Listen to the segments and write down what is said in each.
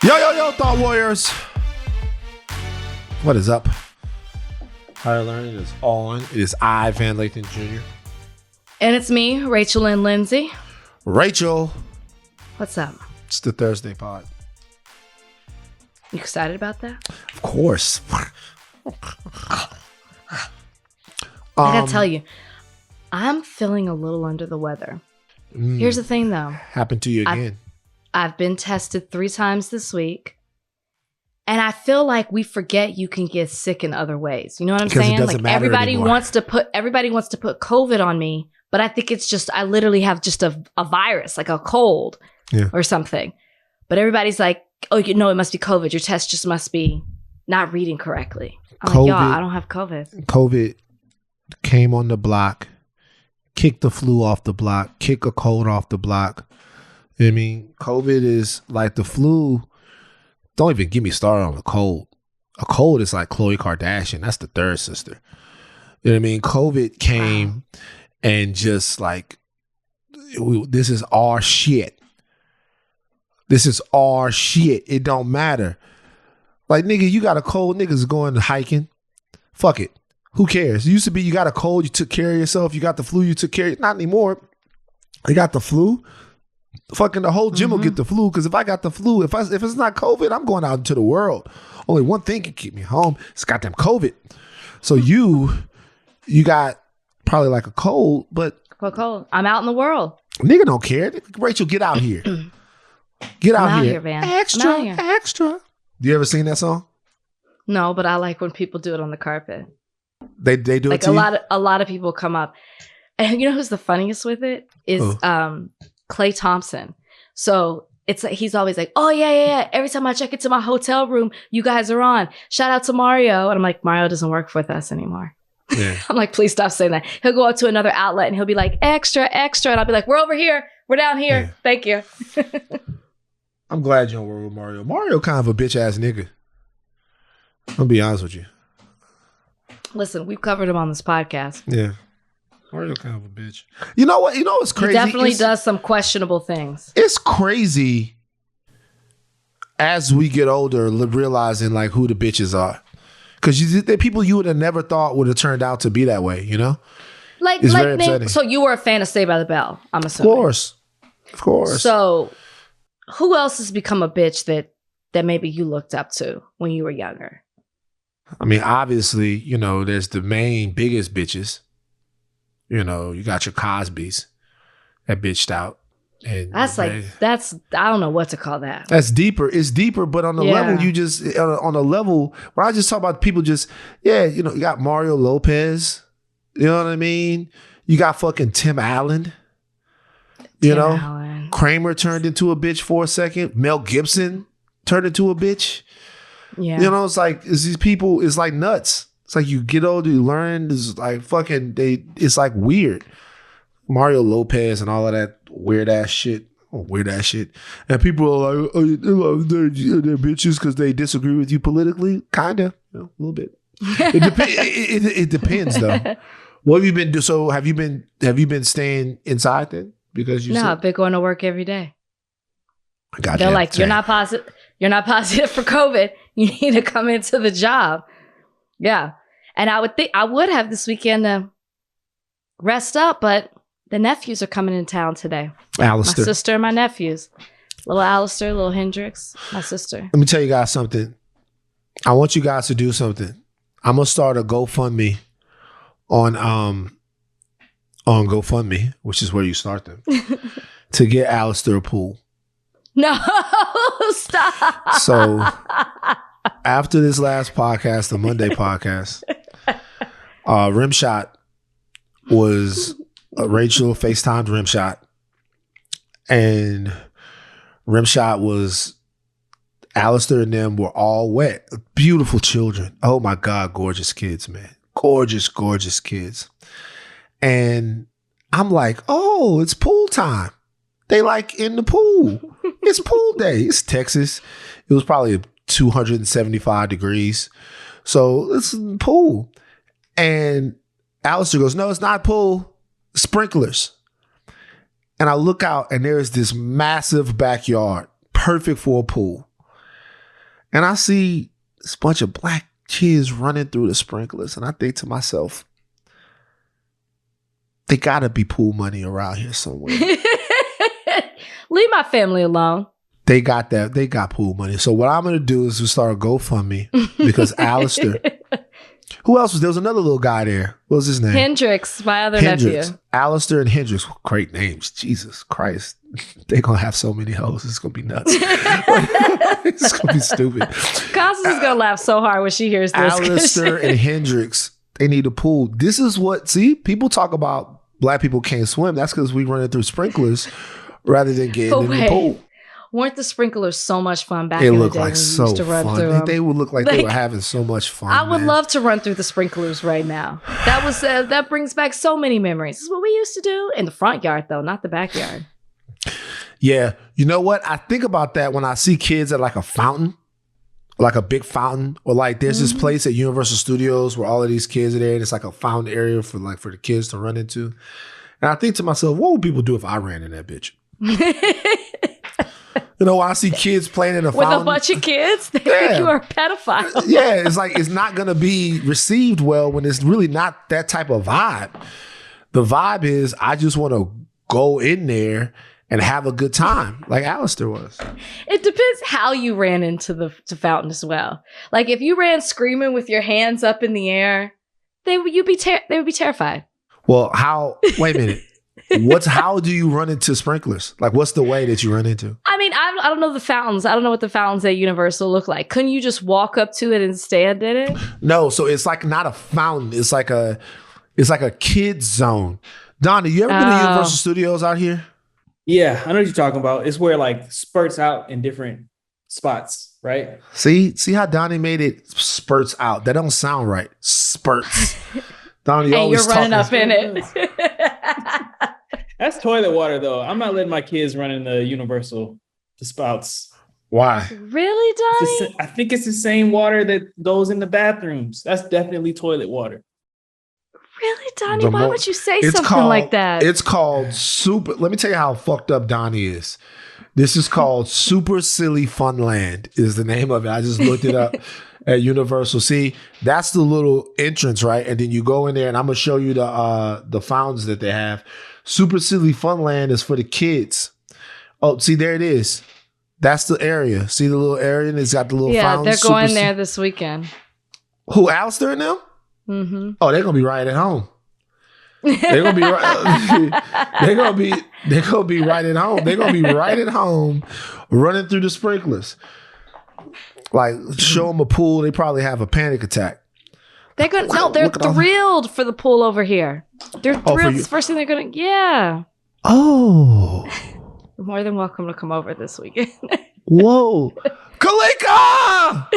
Yo, Thought Warriors. What is up? Higher Learning is on. It is I, Van Lathan Jr. And it's me, Rachel and Lindsay. Rachel. What's up? It's the Thursday pod. You excited about that? Of course. I gotta tell you, I'm feeling a little under the weather. Here's the thing, though. Happened to you again. I've been tested 3 times this week, and I feel like we forget you can get sick in other ways. You know what I'm saying? It doesn't matter everybody anymore. wants to put COVID on me, but I think it's just I literally have just a virus, like a cold or something. But everybody's like, oh, you know, it must be COVID. Your test just must be not reading correctly. I'm like, y'all, I don't have COVID. COVID came on the block, kicked the flu off the block, kick a cold off the block. I mean, COVID is like the flu. Don't even get me started on a cold. A cold is like Khloe Kardashian. That's the third sister. You know what I mean? COVID came and just like, this is our shit. This is our shit. It don't matter. Like, nigga, you got a cold, niggas going hiking. Fuck it. Who cares? It used to be you got a cold, you took care of yourself. You got the flu, you took care of it. Not anymore. They got the flu. Fucking the whole gym will get the flu, because if I got the flu, if it's not COVID, I'm going out into the world. Only one thing can keep me home. It's goddamn COVID. So you got probably like a cold, but cold. I'm out in the world. Nigga don't care. Rachel, get out here. Get out here, Van. Extra. You ever seen that song? No, but I like when people do it on the carpet. They do like it to a lot of people come up, and you know who's the funniest with it is Klay Thompson. So it's like he's always like, oh yeah. Every time I check into my hotel room, you guys are on. Shout out to Mario, and I'm like, Mario doesn't work with us anymore. Yeah. I'm like, please stop saying that. He'll go out to another outlet and he'll be like, extra, and I'll be like, we're over here, we're down here. Yeah. Thank you. I'm glad you don't work with Mario. Mario kind of a bitch ass nigga. I'll be honest with you. Listen, we've covered him on this podcast. Yeah. Mario kind of a bitch. You know what? You know what's crazy? He definitely does some questionable things. It's crazy as we get older, realizing like who the bitches are. Because they're people you would have never thought would have turned out to be that way, you know? It's very upsetting. So you were a fan of Saved by the Bell, I'm assuming. Of course. So who else has become a bitch that maybe you looked up to when you were younger? I mean, obviously, you know, there's the main biggest bitches. You know, you got your Cosbys that bitched out. And that's I don't know what to call that. That's deeper. It's deeper, but on the level on a level, when I just talk about people you know, you got Mario Lopez, you know what I mean? You got fucking Tim Allen, Allen. Kramer turned into a bitch for a second. Mel Gibson turned into a bitch. Yeah. You know, it's like, these people, it's like nuts. It's like you get older, you learn, it's like fucking, it's like weird. Mario Lopez and all of that weird ass shit. And people are like, they're bitches because they disagree with you politically. Kinda, a little bit. It depends though. What have you been doing? So have you been staying inside then? Because I've been going to work every day. Gotcha. They're like, you're not positive for COVID. You need to come into the job. Yeah. And I would think I would have this weekend to rest up, but the nephews are coming in town today. Alistair. My sister and my nephews. Little Alistair, little Hendrix, my sister. Let me tell you guys something. I want you guys to do something. I'm gonna start a GoFundMe on GoFundMe, which is where you start them, to get Alistair a pool. No, stop. So after this last podcast, the Monday podcast, Rimshot was Rachel FaceTimed Rimshot, and Rimshot was Alistair and them were all wet. Beautiful children. Oh my God, gorgeous kids, man. Gorgeous, gorgeous kids. And I'm like, oh, it's pool time. They like in the pool. It's pool day. It's Texas. It was probably 275 degrees. So it's pool. And Alistair goes, no, it's not pool. Sprinklers. And I look out and there's this massive backyard, perfect for a pool. And I see this bunch of black kids running through the sprinklers. And I think to myself, they gotta be pool money around here somewhere. Leave my family alone. They got that. They got pool money. So what I'm going to do is to start a GoFundMe because Alistair. Who else was there? Was another little guy there. What was his name? Hendrix, my other nephew. Alistair and Hendrix. Great names. Jesus Christ. They're going to have so many hoes. It's going to be nuts. It's going to be stupid. Constance is going to laugh so hard when she hears this. Alistair and Hendrix, they need a pool. This is what, see, people talk about black people can't swim. That's because we run it through sprinklers rather than getting in the pool. Weren't the sprinklers so much fun back in the day? It looked like so fun. They would look like they were having so much fun. I would love to run through the sprinklers right now. That brings back so many memories. This is what we used to do in the front yard, though, not the backyard. Yeah. You know what? I think about that when I see kids at like a fountain, like a big fountain, or like there's this place at Universal Studios where all of these kids are there and it's like a fountain area for the kids to run into. And I think to myself, what would people do if I ran in that bitch? You know, I see kids playing in a fountain. With a bunch of kids? They think you are a pedophile. Yeah, it's like it's not going to be received well when it's really not that type of vibe. The vibe is I just want to go in there and have a good time like Alistair was. It depends how you ran into the fountain as well. Like if you ran screaming with your hands up in the air, they would be terrified. Well, wait a minute. How do you run into sprinklers? Like, what's the way that you run into? I mean, I don't know the fountains. I don't know what the fountains at Universal look like. Couldn't you just walk up to it and stand in it? No, so it's like not a fountain. It's like a kid's zone. Donnie, you ever been to Universal Studios out here? Yeah, I know what you're talking about. It's where like spurts out in different spots, right? See how Donnie made it spurts out. That don't sound right. Spurts. Donnie, and you're running up in it. That's toilet water, though. I'm not letting my kids run in the Universal, the spouts. Why? Really, Donnie? I think it's the same water that goes in the bathrooms. That's definitely toilet water. Really, Donnie? Why would you say something like that? It's called Super. Let me tell you how fucked up Donnie is. This is called Super Silly Funland is the name of it. I just looked it up at Universal. See, that's the little entrance, right? And then you go in there and I'm going to show you the fountains that they have. Super Silly Funland is for the kids. Oh, see, there it is. That's the area. See the little area and it's got the little fountains. They're going there this weekend. Who, Alistair and them? Mm-hmm. Oh, they're going to be right at home. They're gonna be right. They're gonna be right at home. They're gonna be right at home, running through the sprinklers. Like show them a pool, they probably have a panic attack. They're gonna they're thrilled for the pool over here. They're thrilled. It's the first thing they're gonna. Yeah. Oh. You're more than welcome to come over this weekend. Whoa, Kalika!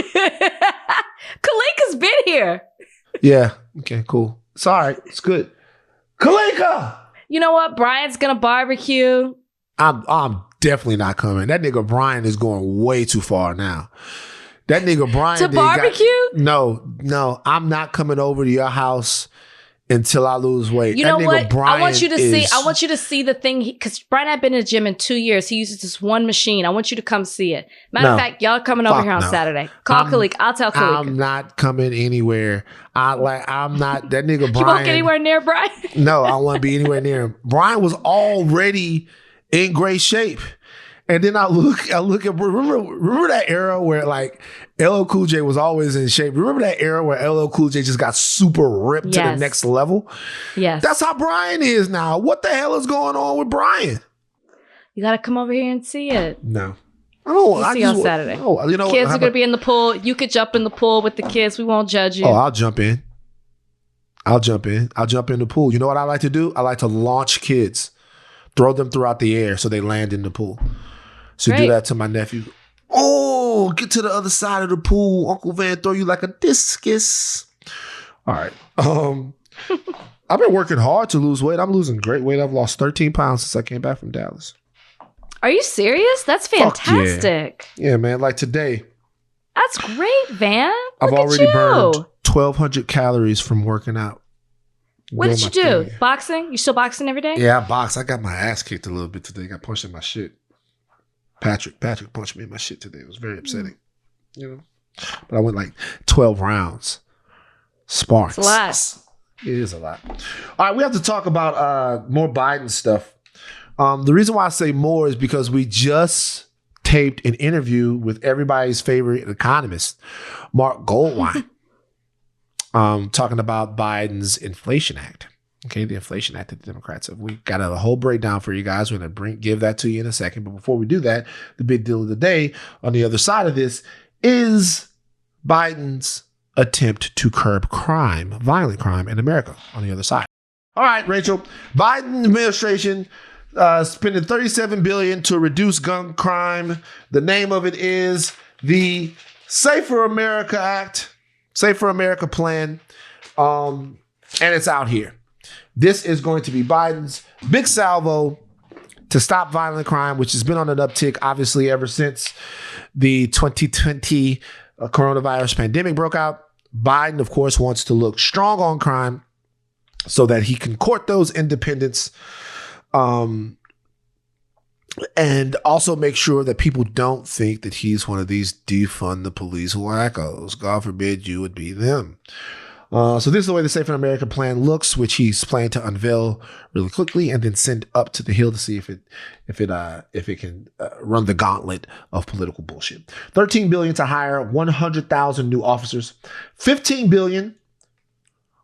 Kalika's been here. Yeah. Okay. Cool. It's all right. It's good. Kalika! You know what? Brian's gonna barbecue. I'm definitely not coming. That nigga Brian is going way too far now. That nigga Brian to barbecue? No. I'm not coming over to your house until I lose weight. You know what? I want you to see the thing because Brian had been in the gym in 2 years. He uses this one machine. I want you to come see it. Matter of fact, y'all coming over here on Saturday. Call Kalik. I'll tell Kalik. I'm not coming anywhere. I'm not that nigga Brian. You won't get anywhere near Brian? No, I won't be anywhere near him. Brian was already in great shape. And then I look at remember that era where like LL Cool J was always in shape. Remember that era where LL Cool J just got super ripped to the next level? Yes. That's how Brian is now. What the hell is going on with Brian? You got to come over here and see it. No. I don't. We'll see you on Saturday. No, you know, kids are going to be in the pool. You could jump in the pool with the kids. We won't judge you. Oh, I'll jump in. I'll jump in the pool. You know what I like to do? I like to launch kids. Throw them throughout the air so they land in the pool. So do that to my nephew. Oh, get to the other side of the pool. Uncle Van throw you like a discus. All right. I've been working hard to lose weight. I'm losing great weight. I've lost 13 pounds since I came back from Dallas. Are you serious? That's fantastic. Yeah, man. Like today. That's great, Van. I've already burned 1,200 calories from working out. What did you do? Boxing? You still boxing every day? Yeah, I boxed. I got my ass kicked a little bit today. Got punched in my shit. Patrick punched me in my shit today. It was very upsetting. You know, But I went like 12 rounds. Sparks. It's a lot. It is a lot. All right, we have to talk about more Biden stuff. The reason why I say more is because we just taped an interview with everybody's favorite economist, Marc Goldwein, talking about Biden's Inflation Act. Okay, the Inflation Act that the Democrats have. We got a whole breakdown for you guys. We're going to give that to you in a second. But before we do that, the big deal of the day on the other side of this is Biden's attempt to curb crime, violent crime in America on the other side. All right, Rachel, Biden administration spending $37 billion to reduce gun crime. The name of it is the Safer America Act, Safer America Plan, and it's out here. This is going to be Biden's big salvo to stop violent crime, which has been on an uptick, obviously, ever since the 2020 coronavirus pandemic broke out. Biden, of course, wants to look strong on crime so that he can court those independents, and also make sure that people don't think that he's one of these defund the police wackos. God forbid you would be them. So this is the way the Safer America Plan looks, which he's planning to unveil really quickly and then send up to the Hill to see if it can run the gauntlet of political bullshit. $13 billion to hire 100,000 new officers, $15 billion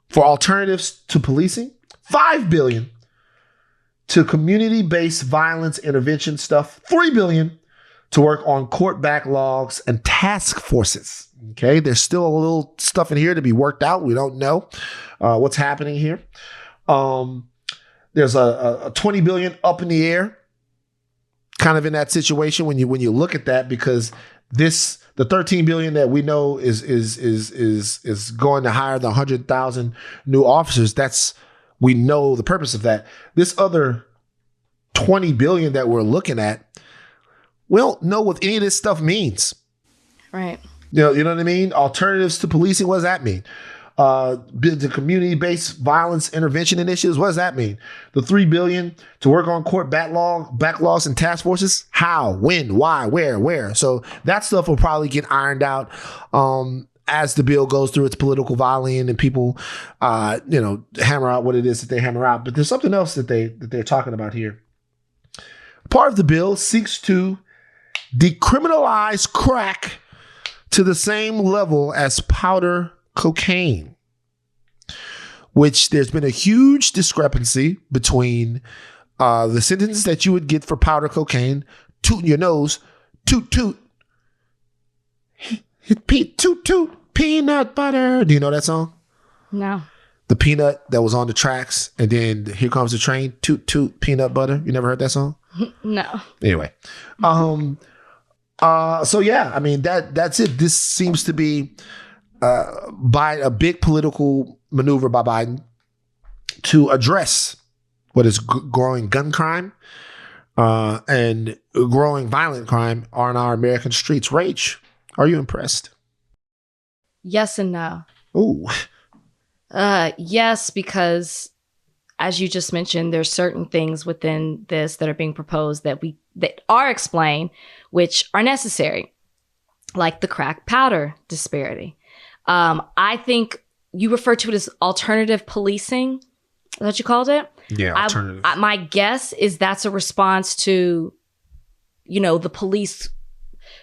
for alternatives to policing, $5 billion to community-based violence intervention stuff, $3 billion to work on court backlogs and task forces. Okay, there's still a little stuff in here to be worked out. We don't know what's happening here. There's a $20 billion up in the air, kind of in that situation when you look at that, because the $13 billion that we know is going to hire the 100,000 new officers. We know the purpose of that. This other $20 billion that we're looking at, we don't know what any of this stuff means. Right. You know what I mean? Alternatives to policing, what does that mean? The community-based violence intervention initiatives, what does that mean? The $3 billion to work on court backlogs and task forces, how, when, why, where? So that stuff will probably get ironed out as the bill goes through its political volleying and people, hammer out what it is that they hammer out. But there's something else that they're talking about here. Part of the bill seeks to decriminalize crack to the same level as powder cocaine, which there's been a huge discrepancy between the sentence that you would get for powder cocaine, tooting your nose, toot, toot, toot, toot, peanut butter. Do you know that song? No. The peanut that was on the tracks, and then here comes the train, toot, toot, peanut butter. You never heard that song? No. Anyway. So yeah, I mean, that's it. This seems to be by a big political maneuver by Biden to address what is growing gun crime and growing violent crime on our American streets. Rach, are you impressed? Yes and no. Ooh. Yes, because as you just mentioned, there's certain things within this that are being proposed that are explained, which are necessary, like the crack powder disparity. I think you refer to it as alternative policing. Is that what you called it? Yeah, alternative. My guess is that's a response to, the police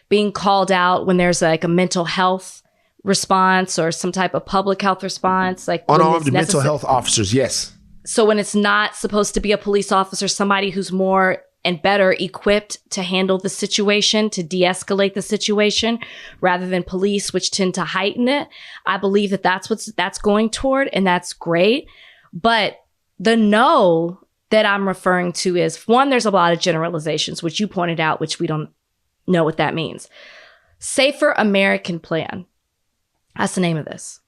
being called out when there's like a mental health response or some type of public health response. Like unarmed mental health officers, yes. So when it's not supposed to be a police officer, somebody who's more and better equipped to handle the situation, to de-escalate the situation, rather than police, which tend to heighten it. I believe that's going toward, and that's great. But the no that I'm referring to is, one, there's a lot of generalizations, which you pointed out, which we don't know what that means. Safer American Plan. That's the name of this.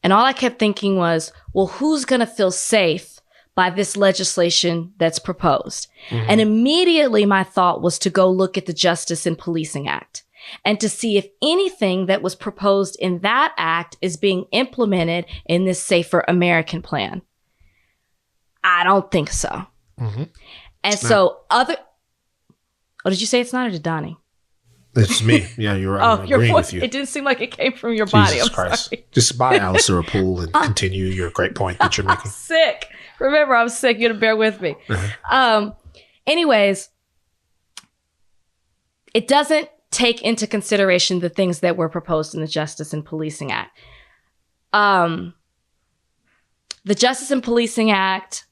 And all I kept thinking was, well, who's going to feel safe by this legislation that's proposed? Mm-hmm. And immediately my thought was to go look at the Justice and Policing Act and to see if anything that was proposed in that act is being implemented in this Safer American Plan. I don't think so. Mm-hmm. And so did you say it's not, or did Donnie? It's me. Yeah, you're right. I'm your agreeing voice. with you. It didn't seem like it came from your body. Jesus I'm Christ. sorry. Just buy Alistair a pool and continue your great point that you're I'm making. sick. Remember, I'm sick. You gotta bear with me. Anyways, it doesn't take into consideration the things that were proposed in the Justice and Policing Act. The Justice and Policing Act,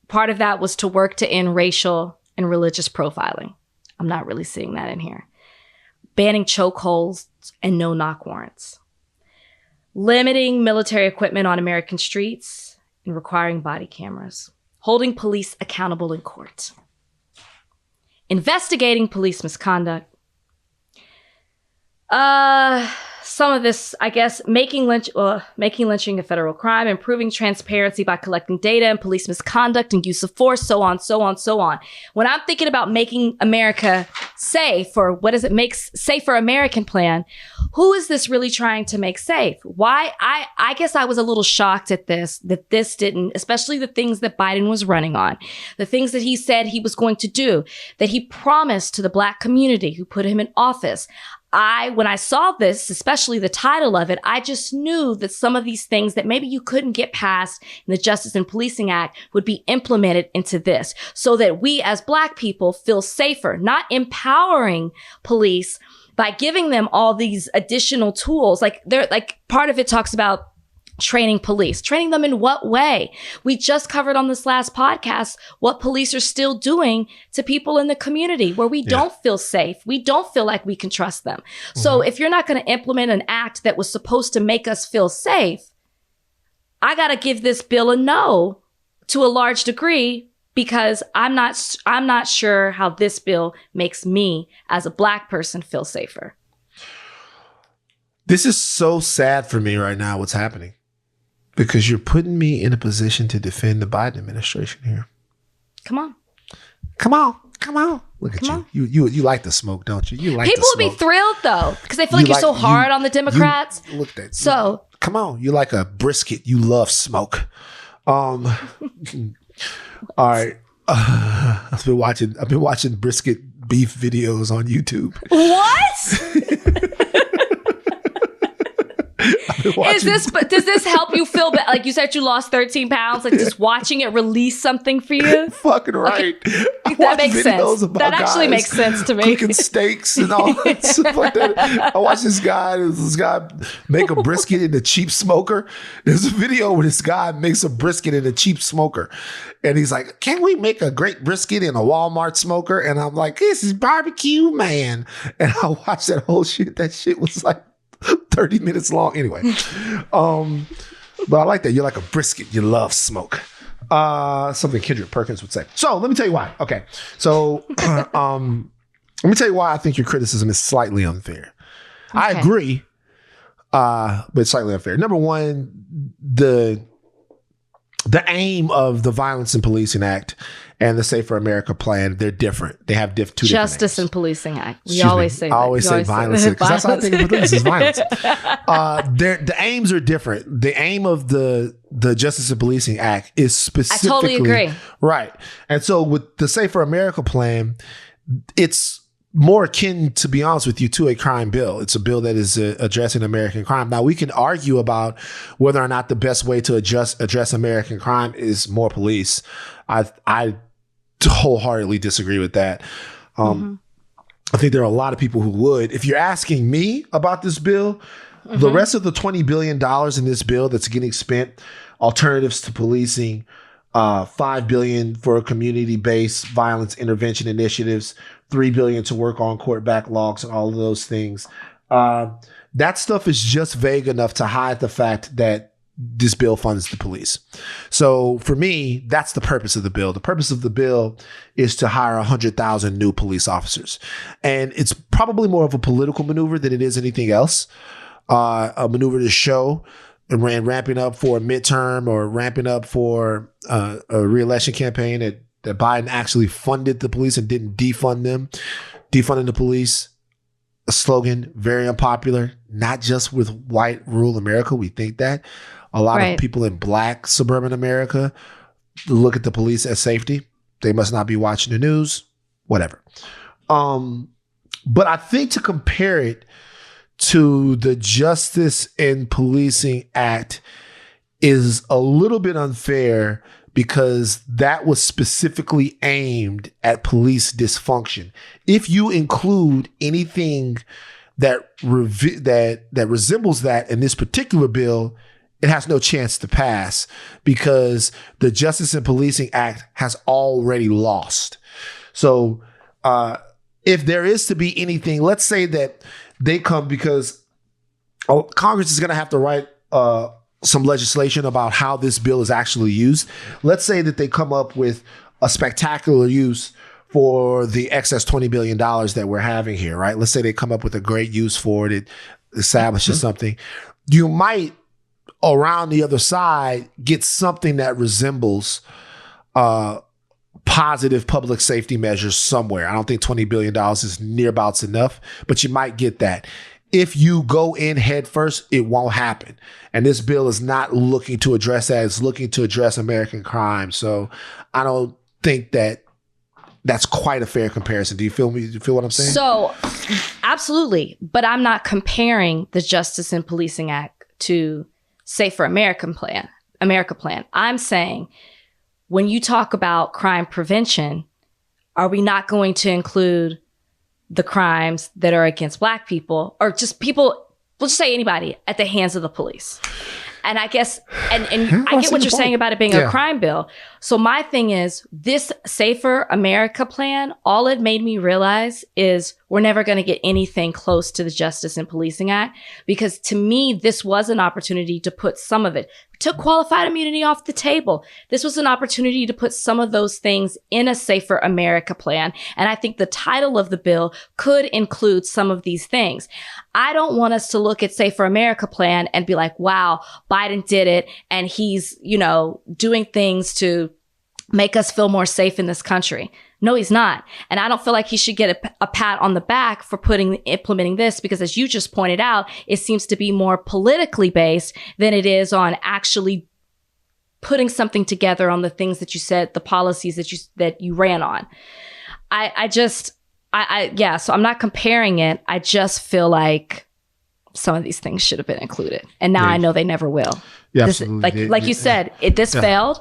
part of that was to work to end racial and religious profiling. I'm not really seeing that in here. Banning chokeholds and no-knock warrants. Limiting military equipment on American streets and requiring body cameras. Holding police accountable in court. Investigating police misconduct. Some of this, I guess, making lynching a federal crime, improving transparency by collecting data and police misconduct and use of force, so on, so on, so on. When I'm thinking about making America safe, or what does it make safer American plan, who is this really trying to make safe? Why? I guess I was a little shocked at that this didn't, especially the things that Biden was running on, the things that he said he was going to do, that he promised to the Black community who put him in office. When I saw this, especially the title of it, I just knew that some of these things that maybe you couldn't get past in the Justice and Policing Act would be implemented into this so that we as Black people feel safer, not empowering police by giving them all these additional tools. Like part of it talks about training police. Training them in what way? We just covered on this last podcast what police are still doing to people in the community where we don't feel safe. We don't feel like we can trust them. So if you're not going to implement an act that was supposed to make us feel safe, I got to give this bill a no to a large degree because I'm not sure how this bill makes me as a Black person feel safer. This is so sad for me right now, what's happening. Because you're putting me in a position to defend the Biden administration here. Come on. Look at you. You like the smoke, don't you? You like people the would smoke. be thrilled though, because they feel like you're so hard on the Democrats. Look at that. So come on, you like a brisket. You love smoke. All right. I've been watching brisket beef videos on YouTube. What? Does this help you feel better? Like you said, you lost 13 pounds. Like just watching it release something for you. Fucking right. Okay. That makes sense. That actually makes sense to me. Cooking steaks and all that stuff like that. I watched this guy make a brisket in a cheap smoker. There's a video where this guy makes a brisket in a cheap smoker. And he's like, "Can we make a great brisket in a Walmart smoker?" And I'm like, "This is barbecue, man." And I watched that whole shit. That shit was like 30 minutes long. Anyway. But I like that. You're like a brisket. You love smoke. Something Kendrick Perkins would say. So let me tell you why. Okay. So let me tell you why I think your criticism is slightly unfair. Okay. I agree, but it's slightly unfair. Number one, the aim of the Violence and Policing Act and the Safer America plan, they're different. They have two different names. Justice and Policing Act. We always say that. I always say violence because that's how I think of police is violence. The aims are different. The aim of the Justice and Policing Act is specifically... I totally agree. Right. And so with the Safer America plan, it's more akin, to be honest with you, to a crime bill. It's a bill that is addressing American crime. Now, we can argue about whether or not the best way to address American crime is more police. I wholeheartedly disagree with that. I think there are a lot of people who would. If you're asking me about this bill, the rest of the $20 billion in this bill that's getting spent, alternatives to policing, $5 billion for community-based violence intervention initiatives, $3 billion to work on court backlogs and all of those things. That stuff is just vague enough to hide the fact that this bill funds the police. So for me, that's the purpose of the bill. The purpose of the bill is to hire 100,000 new police officers. And it's probably more of a political maneuver than it is anything else. A maneuver to show and ramping up for a midterm or ramping up for a re-election campaign that Biden actually funded the police and didn't defund them. Defunding the police, a slogan, very unpopular, not just with white rural America. We think that. A lot of people in Black suburban America look at the police as safety. They must not be watching the news, whatever. But I think to compare it to the Justice in Policing Act is a little bit unfair because that was specifically aimed at police dysfunction. If you include anything that resembles that in this particular bill, it has no chance to pass because the Justice in Policing Act has already lost. So if there is to be anything, let's say that they come because Congress is going to have to write some legislation about how this bill is actually used. Let's say that they come up with a spectacular use for the excess $20 billion that we're having here, right? Let's say they come up with a great use for it. It establishes something. You might, around the other side, get something that resembles positive public safety measures somewhere. I don't think $20 billion is nearabouts enough, but you might get that. If you go in head first, it won't happen. And this bill is not looking to address that. It's looking to address American crime. So I don't think that that's quite a fair comparison. Do you feel me? Do you feel what I'm saying? So absolutely. But I'm not comparing the Justice in Policing Act to Safer America Plan. I'm saying when you talk about crime prevention, are we not going to include the crimes that are against Black people or just people, we'll just say anybody, at the hands of the police? And I guess, and I get what you're saying about it being a crime bill. So my thing is, this Safer America Plan, all it made me realize is we're never going to get anything close to the Justice in Policing Act, because to me, this was an opportunity to put some of it. We took qualified immunity off the table. This was an opportunity to put some of those things in a Safer America Plan. And I think the title of the bill could include some of these things. I don't want us to look at Safer America Plan and be like, wow, Biden did it. And he's, doing things to make us feel more safe in this country. No, he's not. And I don't feel like he should get a pat on the back for implementing this, because as you just pointed out, it seems to be more politically based than it is on actually putting something together on the things that you said, the policies that you ran on. So I'm not comparing it. I just feel like some of these things should have been included. And now I know they never will. Yeah, absolutely. Like you said, this failed.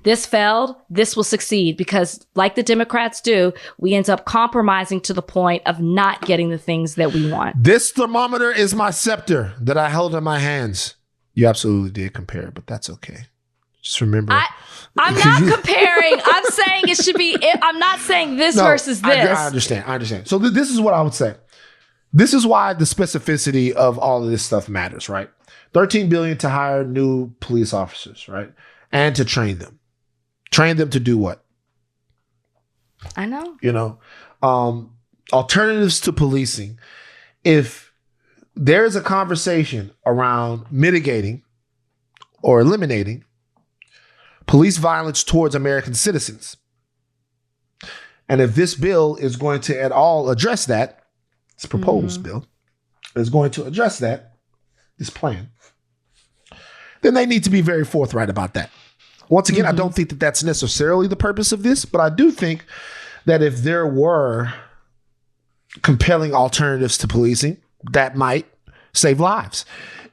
This failed. This will succeed because, like the Democrats do, we end up compromising to the point of not getting the things that we want. This thermometer is my scepter that I held in my hands. You absolutely did compare, but that's okay. Just remember. I'm not comparing. I'm saying it should be. I'm not saying this versus this. I understand. So this is what I would say. This is why the specificity of all of this stuff matters, right? $13 billion to hire new police officers, right? And to train them. Train them to do what? I know. Alternatives to policing. If there is a conversation around mitigating or eliminating police violence towards American citizens, and if this bill is going to at all address that, this proposed bill is going to address that, this plan, then they need to be very forthright about that. Once again, I don't think that that's necessarily the purpose of this, but I do think that if there were compelling alternatives to policing, that might save lives.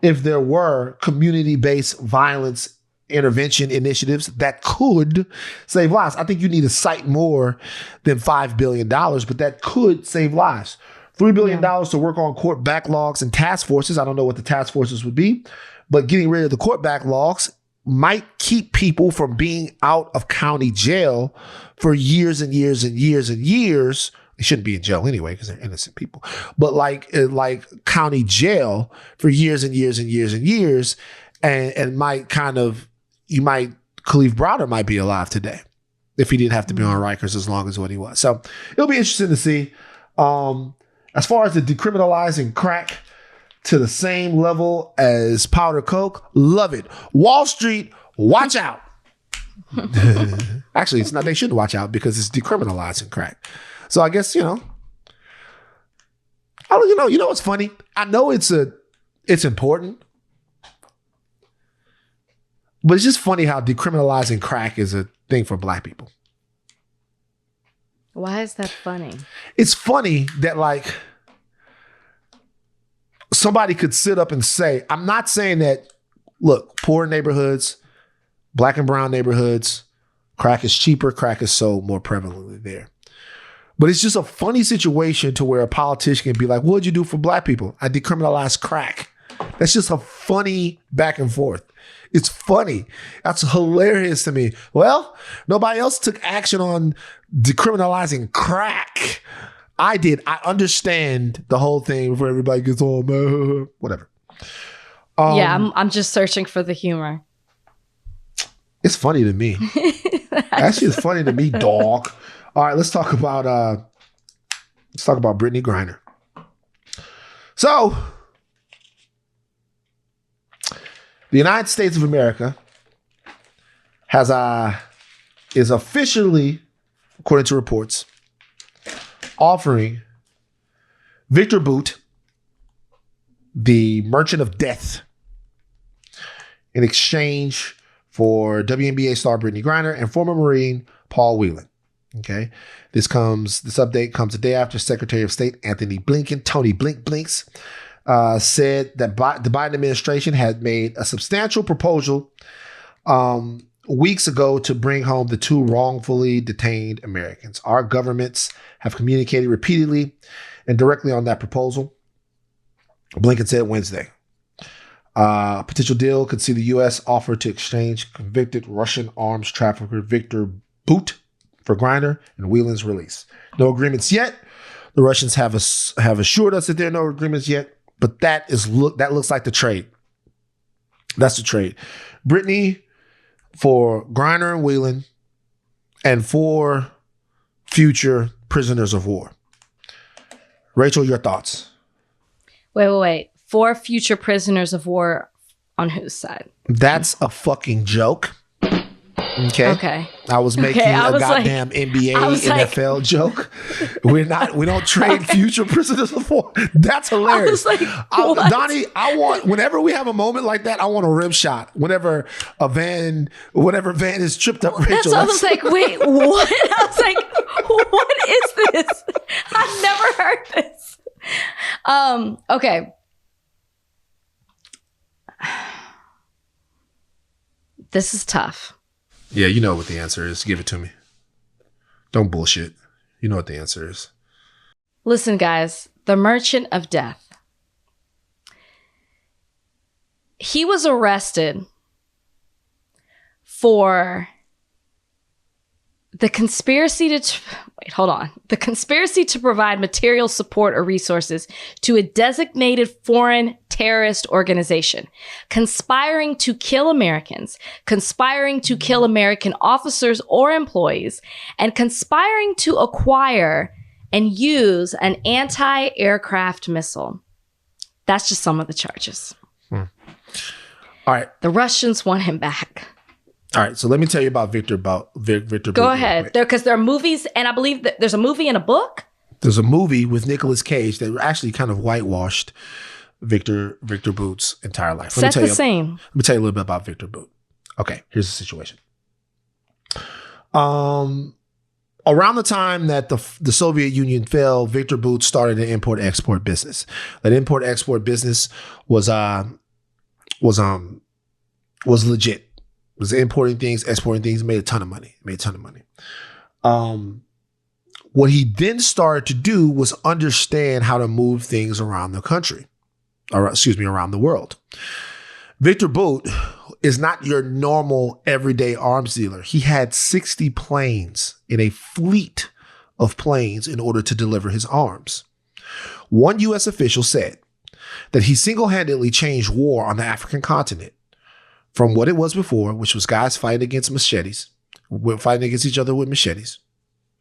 If there were community-based violence intervention initiatives that could save lives, I think you need to cite more than $5 billion, but that could save lives. $3 billion to work on court backlogs and task forces. I don't know what the task forces would be, but getting rid of the court backlogs might keep people from being out of county jail for years and years and years and years. They shouldn't be in jail anyway because they're innocent people. But like county jail for years and years and years and years, and might Khalif Browder might be alive today if he didn't have to be on Rikers as long as what he was. So it'll be interesting to see. As far as the decriminalizing crack to the same level as powder coke, love it. Wall Street, watch out. Actually, it's not. They shouldn't watch out because it's decriminalizing crack. So I guess, what's funny? I know it's important, but it's just funny how decriminalizing crack is a thing for Black people. Why is that funny? It's funny that like somebody could sit up and say, I'm not saying that, look, poor neighborhoods, black and brown neighborhoods, crack is cheaper, crack is sold more prevalently there. But it's just a funny situation to where a politician can be like, what'd you do for black people? I decriminalized crack. That's just a funny back and forth. It's funny. That's hilarious to me. Well, nobody else took action on decriminalizing crack. I did. I understand the whole thing before everybody gets all mad. Whatever. Yeah, I'm just searching for the humor. It's funny to me. Actually, it's funny to me, dog. All right, let's talk about Brittney Griner. So, the United States of America is officially, according to reports, offering Victor Bout, the merchant of death, in exchange for WNBA star Brittney Griner and former Marine Paul Whelan. Okay, this update comes a day after Secretary of State Anthony Blinken, Tony Blinks, said that the Biden administration had made a substantial proposal weeks ago to bring home the two wrongfully detained Americans. Our governments have communicated repeatedly and directly on that proposal, Blinken said Wednesday. A potential deal could see the U.S. offer to exchange convicted Russian arms trafficker Victor Bout for Griner and Whelan's release. No agreements yet. The Russians have assured us that there are no agreements yet, but that looks like the trade. That's the trade. Brittney for Griner and Whelan, and 4 future prisoners of war. Rachel, your thoughts? Wait. 4 future prisoners of war on whose side? That's a fucking joke. Okay. I was making a goddamn like, NBA, NFL joke. We don't trade future prisoners of war. That's hilarious. Like, Donnie, whenever we have a moment like that, I want a rim shot. Whenever van is tripped up, Rachel. I was like, wait, what? I was like, what is this? I've never heard this. Okay. This is tough. Yeah, you know what the answer is. Give it to me. Don't bullshit. You know what the answer is. Listen, guys, the Merchant of Death. He was arrested for the conspiracy to provide material support or resources to a designated foreign terrorist organization, conspiring to kill Americans, conspiring to kill American officers or employees, and conspiring to acquire and use an anti-aircraft missile. That's just some of the charges. All right. The Russians want him back. All right, so let me tell you about Victor. Go ahead, because there are movies, and I believe that there's a movie and a book. There's a movie with Nicolas Cage that actually kind of whitewashed Victor Bout's entire life. Let me tell you a little bit about Victor Bout. Okay, here's the situation. Around the time that the Soviet Union fell, Victor Bout started an import-export business. That import-export business was legit. Was importing things, exporting things, made a ton of money. What he then started to do was understand how to move things around the country, around the world. Victor Bout is not your normal everyday arms dealer. He had 60 planes in a fleet of planes in order to deliver his arms. One U.S. official said that he single-handedly changed war on the African continent from what it was before, which was guys fighting against machetes, fighting against each other with machetes,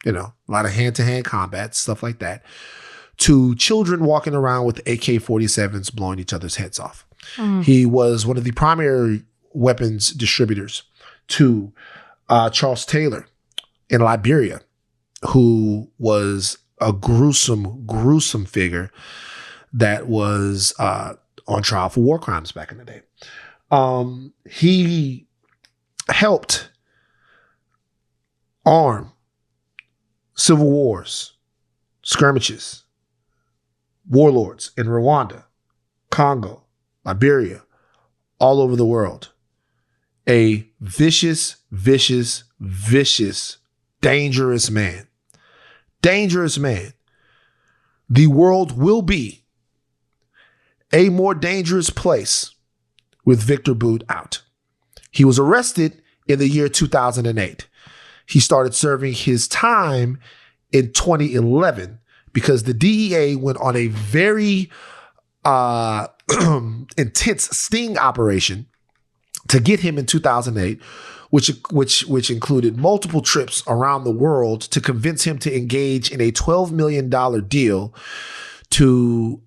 a lot of hand-to-hand combat, stuff like that, to children walking around with AK-47s blowing each other's heads off. He was one of the primary weapons distributors to Charles Taylor in Liberia, who was a gruesome figure that was on trial for war crimes back in the day. He helped arm civil wars, skirmishes, warlords in Rwanda, Congo, Liberia, all over the world. A vicious, vicious, vicious, dangerous man. Dangerous man. The world will be a more dangerous place with Victor Bout out. He was arrested in the year 2008. He started serving his time in 2011 because the DEA went on a very intense sting operation to get him in 2008, which included multiple trips around the world to convince him to engage in a $12 million deal to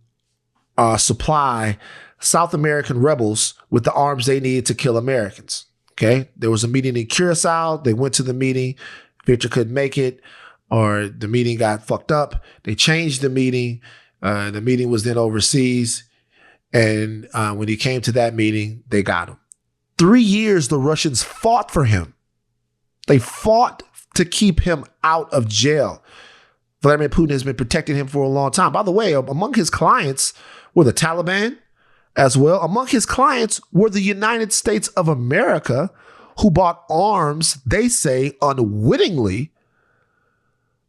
supply South American rebels with the arms they needed to kill Americans. Okay. There was a meeting in Curacao. They went to the meeting. Victor couldn't make it, or the meeting got fucked up. They changed the meeting. The meeting was then overseas. And when he came to that meeting, they got him. 3 years, the Russians fought for him. They fought to keep him out of jail. Vladimir Putin has been protecting him for a long time. By the way, among his clients were the Taliban as well. Among his clients were the United States of America, who bought arms, they say, unwittingly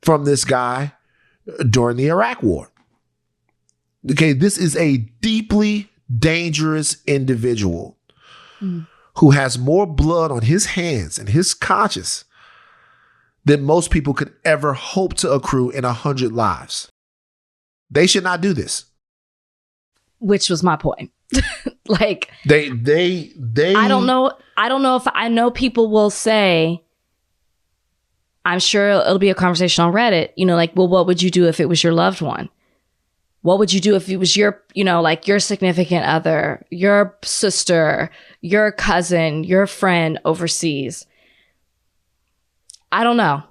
from this guy during the Iraq War. Okay, this is a deeply dangerous individual who has more blood on his hands and his conscience than most people could ever hope to accrue in 100 lives. They should not do this. Which was my point. Like they I don't know if I know people will say, I'm sure it'll be a conversation on Reddit, like, well, what would you do if it was your loved one? What would you do if it was your, like your significant other, your sister, your cousin, your friend overseas? I don't know.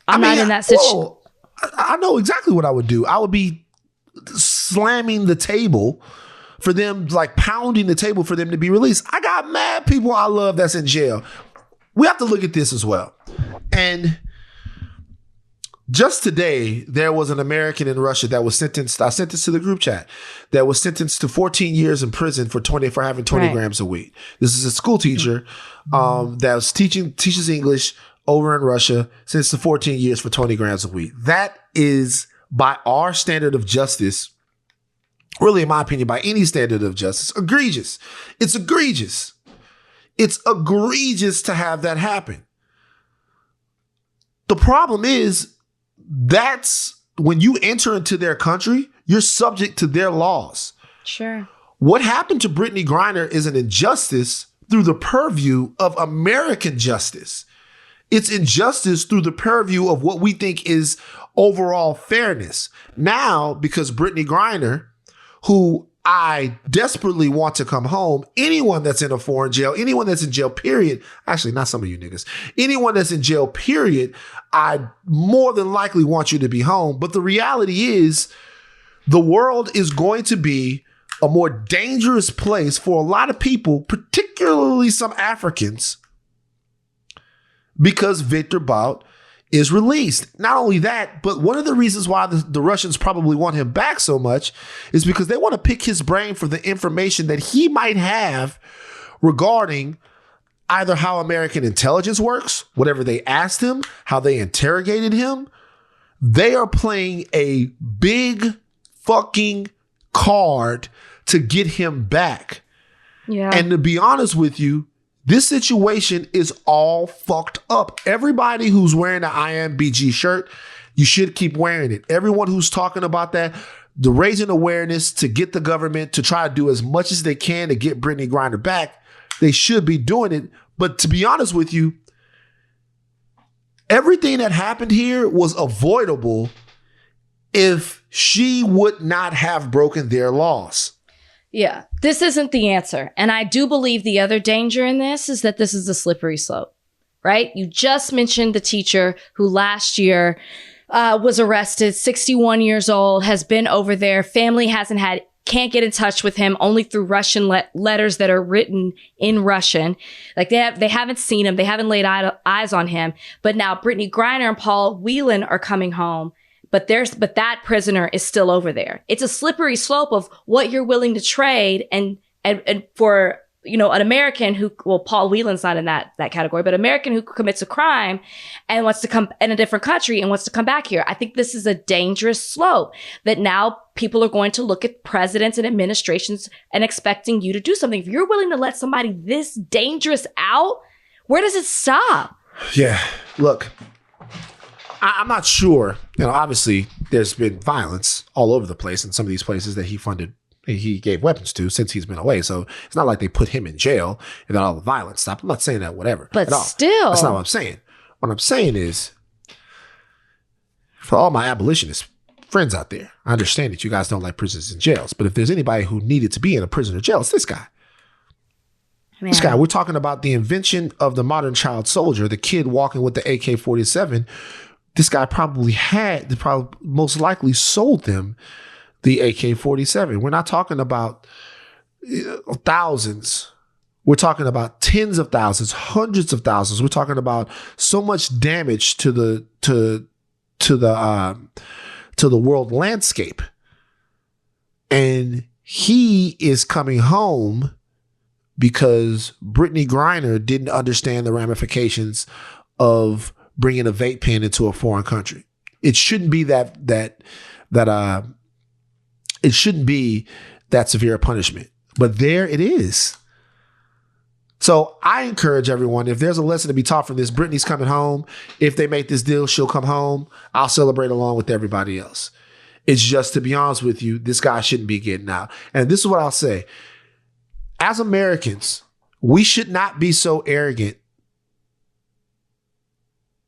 I'm not in that situation. I know exactly what I would do. I would be slamming the table for them, like pounding the table for them to be released. I got mad people I love that's in jail. We have to look at this as well. And just today, there was an American in Russia that was sentenced. I sent this to the group chat. That was sentenced to 14 years in prison for having 20 grams of weed. This is a school teacher that was teaches English over in Russia, sentenced to 14 years for 20 grams of weed. That is, by our standard of justice, really, in my opinion, by any standard of justice, egregious. It's egregious. It's egregious to have that happen. The problem is, that's when you enter into their country, you're subject to their laws. Sure. What happened to Brittney Griner is an injustice through the purview of American justice. It's injustice through the purview of what we think is overall fairness. Now, because Brittney Griner, who I desperately want to come home, anyone that's in a foreign jail, anyone that's in jail, period, actually, not some of you niggas, anyone that's in jail, period, I more than likely want you to be home. But the reality is, the world is going to be a more dangerous place for a lot of people, particularly some Africans, because Victor Bout is released. Not only that, but one of the reasons why the Russians probably want him back so much is because they want to pick his brain for the information that he might have regarding either how American intelligence works, whatever they asked him, how they interrogated him. They are playing a big fucking card to get him back. Yeah. And to be honest with you, this situation is all fucked up. Everybody who's wearing an IMBG shirt, you should keep wearing it. Everyone who's talking about that, the raising awareness to get the government to try to do as much as they can to get Brittney Griner back, they should be doing it. But to be honest with you, everything that happened here was avoidable if she would not have broken their laws. Yeah, this isn't the answer. And I do believe the other danger in this is that this is a slippery slope, right? You just mentioned the teacher who last year was arrested, 61 years old, has been over there. Family hasn't had can't get in touch with him only through Russian letters that are written in Russian. Like they haven't seen him. They haven't laid eyes on him. But now Brittney Griner and Paul Whelan are coming home. But that prisoner is still over there. It's a slippery slope of what you're willing to trade and for, you know, an American who, well, Paul Whelan's not in that category, but American who commits a crime and wants to come in a different country and wants to come back here. I think this is a dangerous slope that now people are going to look at presidents and administrations and expecting you to do something. If you're willing to let somebody this dangerous out, where does it stop? Yeah. Look, I'm not sure. You know, obviously there's been violence all over the place in some of these places that he gave weapons to since he's been away. So it's not like they put him in jail and then all the violence stopped. I'm not saying that whatever. But still. That's not what I'm saying. What I'm saying is, for all my abolitionist friends out there, I understand that you guys don't like prisons and jails. But if there's anybody who needed to be in a prison or jail, it's this guy. Man. This guy, we're talking about the invention of the modern child soldier, the kid walking with the AK-47. This guy probably most likely sold them the AK-47. We're not talking about thousands. We're talking about tens of thousands, hundreds of thousands. We're talking about so much damage to the world landscape. And he is coming home because Brittney Griner didn't understand the ramifications of bringing a vape pen into a foreign country. It shouldn't be that it shouldn't be that severe a punishment, but there it is. So I encourage everyone, if there's a lesson to be taught from this, Brittney's coming home. If they make this deal, she'll come home. I'll celebrate along with everybody else. It's just, to be honest with you, this guy shouldn't be getting out. And this is what I'll say. As Americans, we should not be so arrogant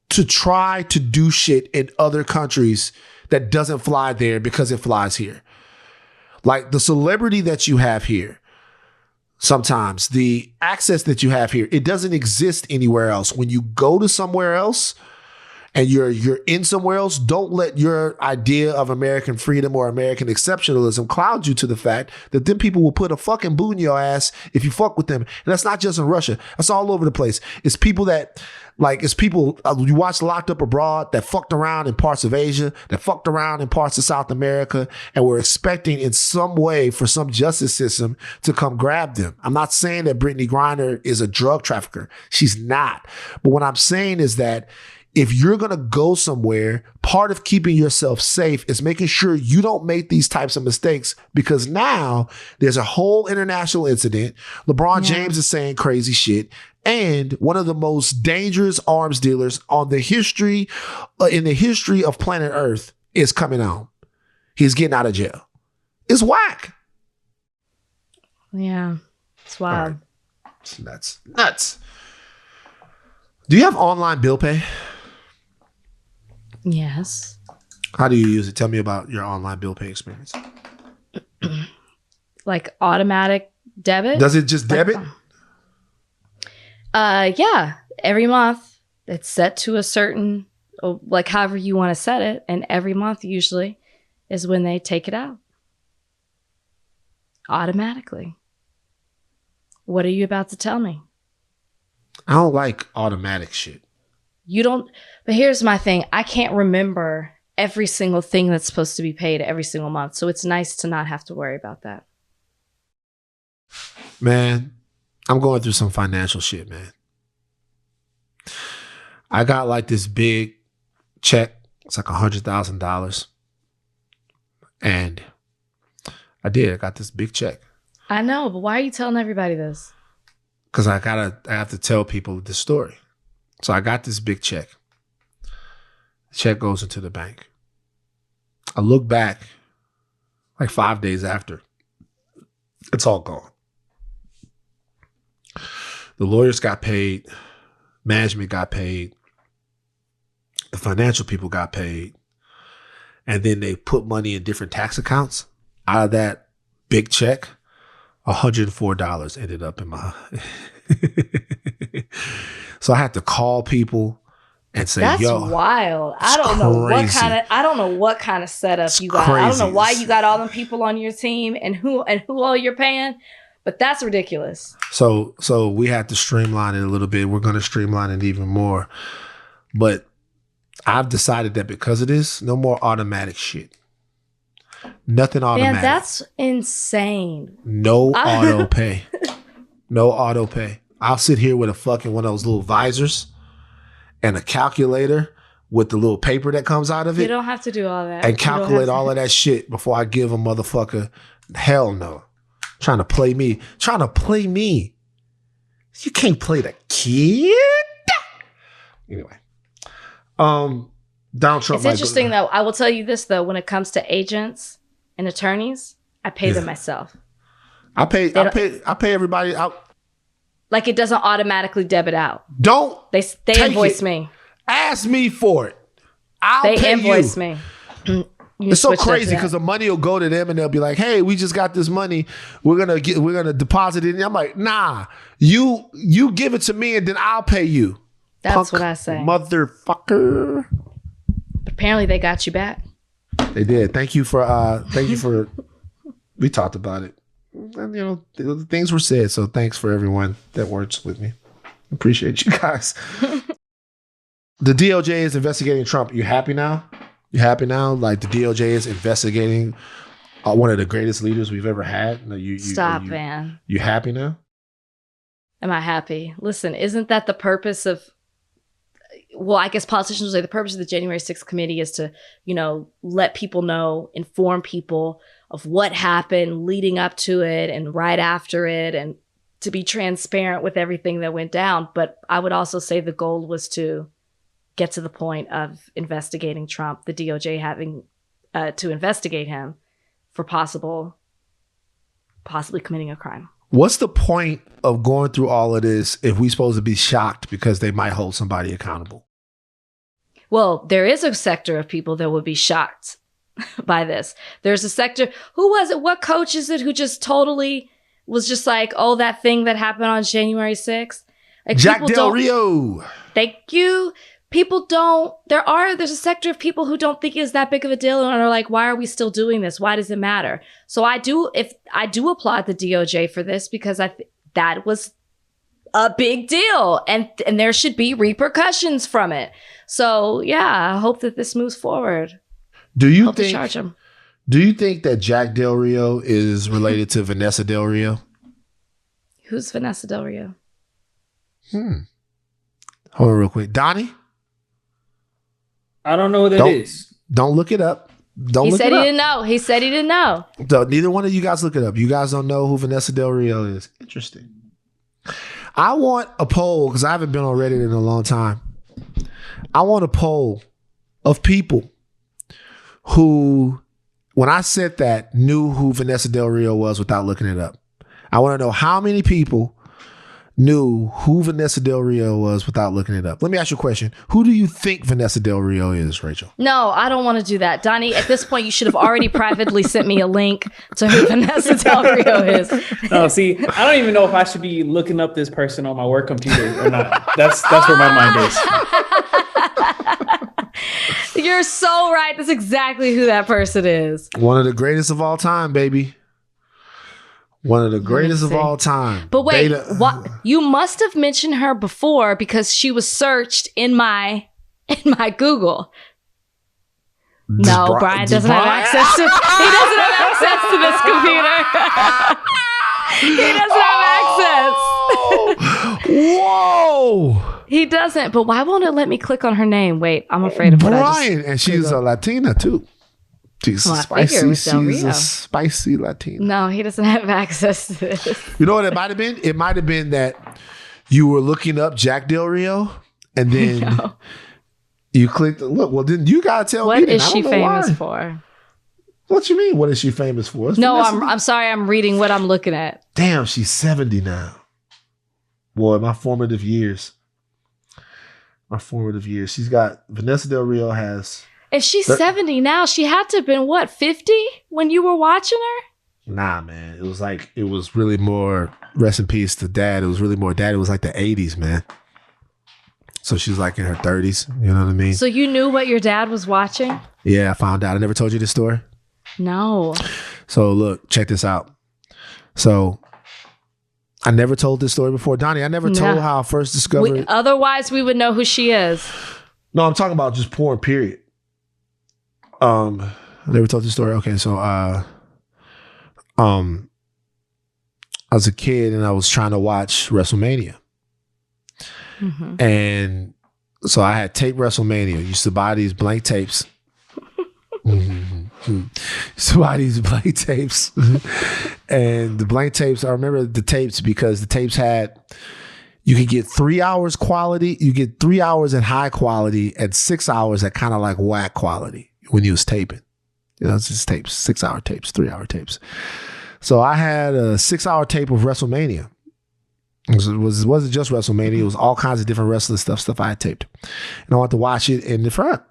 to try to do shit in other countries that doesn't fly there because it flies here. Like the celebrity that you have here, sometimes the access that you have here, it doesn't exist anywhere else. When you go to somewhere else and you're in somewhere else, don't let your idea of American freedom or American exceptionalism cloud you to the fact that them people will put a fucking boot in your ass if you fuck with them. And that's not just in Russia. That's all over the place. It's people you watch Locked Up Abroad that fucked around in parts of Asia, that fucked around in parts of South America, and we're expecting in some way for some justice system to come grab them. I'm not saying that Brittney Griner is a drug trafficker. She's not. But what I'm saying is that if you're going to go somewhere, part of keeping yourself safe is making sure you don't make these types of mistakes, because now there's a whole international incident. LeBron James is saying crazy shit. And one of the most dangerous arms dealers in the history of planet Earth is coming home. He's getting out of jail. It's whack. Yeah. It's wild. Right. It's nuts. Do you have online bill pay? Yes. How do you use it? Tell me about your online bill pay experience. Like automatic debit? Does it just debit? Yeah. Every month it's set to a certain, like however you want to set it. And every month usually is when they take it out. Automatically. What are you about to tell me? I don't like automatic shit. You don't, but here's my thing. I can't remember every single thing that's supposed to be paid every single month. So it's nice to not have to worry about that. Man, I'm going through some financial shit, man. I got like this big check. It's like $100,000. And I got this big check. I know, but why are you telling everybody this? Because I have to tell people this story. So I got this big check. The check goes into the bank. I look back like 5 days after. It's all gone. The lawyers got paid. Management got paid. The financial people got paid. And then they put money in different tax accounts. Out of that big check, $104 ended up in my... So I had to call people and say, That's yo, wild. I it's don't know crazy. I don't know what kind of setup It's you got. I don't know crazy. why you got all them people on your team and who all you're paying, but that's ridiculous. So we had to streamline it a little bit. We're going to streamline it even more. But I've decided that because of this, no more automatic shit. Nothing automatic. Man, that's insane. No auto pay. No auto pay. I'll sit here with a fucking one of those little visors and a calculator with the little paper that comes out of it. You don't have to do all that. And calculate all of that shit before I give a motherfucker. Hell no. Trying to play me. You can't play the kid. Anyway. Donald Trump. It's interesting though. I will tell you this though. When it comes to agents and attorneys, I pay them myself. I pay everybody out. Like it doesn't automatically debit out. Don't they invoice me? Ask me for it. They invoice me. It's so crazy because the money will go to them and they'll be like, "Hey, we just got this money. We're gonna deposit it." And I'm like, "Nah, you give it to me and then I'll pay you." That's what I say, motherfucker. But apparently, they got you back. They did. Thank you for. We talked about it, and the things were said. So thanks for everyone that works with me. Appreciate you guys. The DOJ is investigating Trump. You happy now? Like the DOJ is investigating one of the greatest leaders we've ever had. Stop, man. You happy now? Am I happy? Listen, isn't that the purpose of? Well, I guess politicians say the purpose of the January 6th committee is to, let people know, inform people of what happened leading up to it and right after it, and to be transparent with everything that went down. But I would also say the goal was to get to the point of investigating Trump, the DOJ having to investigate him for possibly committing a crime. What's the point of going through all of this if we're supposed to be shocked because they might hold somebody accountable? Well, there is a sector of people that would be shocked by this. There's a sector. Who was it? What coach is it who just totally was just like, oh, that thing that happened on January 6th? Like, Jack Del Rio. Thank you. People don't, there's a sector of people who don't think it's that big of a deal and are like, why are we still doing this? Why does it matter? So I do applaud the DOJ for this because that was a big deal and there should be repercussions from it. So yeah, I hope that this moves forward. Do you hope to charge him. Do you think that Jack Del Rio is related to Vanessa Del Rio? Who's Vanessa Del Rio? Hold on real quick. Donnie? I don't know what that is. Don't look it up. He said he didn't know. He said he didn't know. So neither one of you guys look it up. You guys don't know who Vanessa Del Rio is. Interesting. I want a poll because I haven't been on Reddit in a long time. I want a poll of people who, when I said that, knew who Vanessa Del Rio was without looking it up. I want to know how many people knew who Vanessa Del Rio was without looking it up. Let me ask you a question. Who do you think Vanessa Del Rio is, Rachel? No, I don't want to do that. Donnie, at this point, you should have already privately sent me a link to who Vanessa Del Rio is. No, see, I don't even know if I should be looking up this person on my work computer or not. That's where my mind is. You're so right. That's exactly who that person is. One of the greatest of all time, baby. One of the greatest of all time. But wait, what? You must have mentioned her before because she was searched in my Google. No, Brian doesn't have access to. He doesn't have access to this computer. He doesn't have access. Whoa! He doesn't. But why won't it let me click on her name? Wait, I'm afraid of what Brian, and she's a Latina too. She's spicy. She's a spicy Latina. No, he doesn't have access to this. You know what it might have been? It might have been that you were looking up Jack Del Rio, and then you clicked. Look, well, then you gotta tell me. What is she famous for? What you mean? What is she famous for? No, I'm sorry. I'm reading what I'm looking at. Damn, she's 70 now. Boy, my formative years. She's got Vanessa Del Rio has. If she's 70 now, she had to have been, what, 50 when you were watching her? Nah, man. It was really more, rest in peace to Dad. It was really more Dad. It was like the 80s, man. So she's like in her 30s. You know what I mean? So you knew what your dad was watching? Yeah, I found out. I never told you this story. No. So look, check this out. So I never told this story before. Donnie, I never told how I first discovered. Otherwise, we would know who she is. No, I'm talking about just porn, period. I never told this story. Okay, so I was a kid and I was trying to watch WrestleMania. Mm-hmm. And so I had taped WrestleMania. I used to buy these blank tapes. Mm-hmm. So buy these blank tapes. And the blank tapes, I remember the tapes because the tapes had, you could get 3 hours quality, you get 3 hours in high quality and 6 hours at kind of like whack quality when you was taping. You know, it's just tapes, 6 hour tapes, 3 hour tapes. So I had a 6 hour tape of WrestleMania. It wasn't just WrestleMania. It was all kinds of different wrestling stuff I had taped. And I wanted to watch it in the front.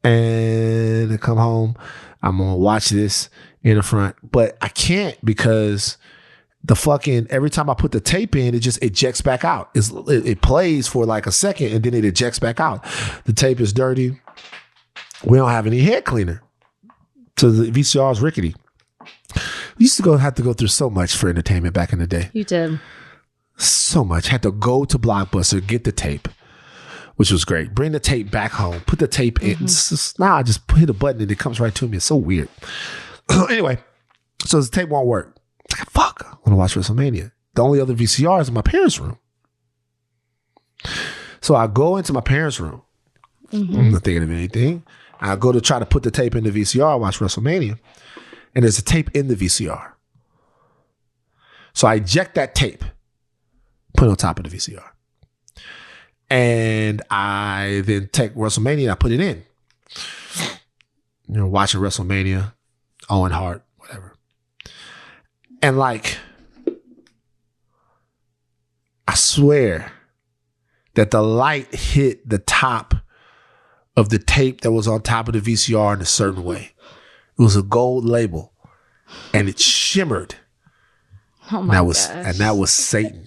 And I come home, I'm going to watch this in the front. But I can't because the fucking, every time I put the tape in, it just ejects back out. It plays for like a second and then it ejects back out. The tape is dirty. We don't have any head cleaner. So the VCR is rickety. We used to have to go through so much for entertainment back in the day. You did. So much. Had to go to Blockbuster, get the tape, which was great. Bring the tape back home, put the tape in. Now I just hit a button and it comes right to me. It's so weird. Anyway, so the tape won't work. It's like, fuck, I want to watch WrestleMania. The only other VCR is in my parents' room. So I go into my parents' room. I'm not thinking of anything. I go to try to put the tape in the VCR, watch WrestleMania, and there's a tape in the VCR. So I eject that tape, put it on top of the VCR. And I then take WrestleMania and I put it in. You know, watching WrestleMania, Owen Hart, whatever. And like, I swear that the light hit the top of the tape that was on top of the VCR in a certain way. It was a gold label and it shimmered. Oh my gosh. And that was Satan.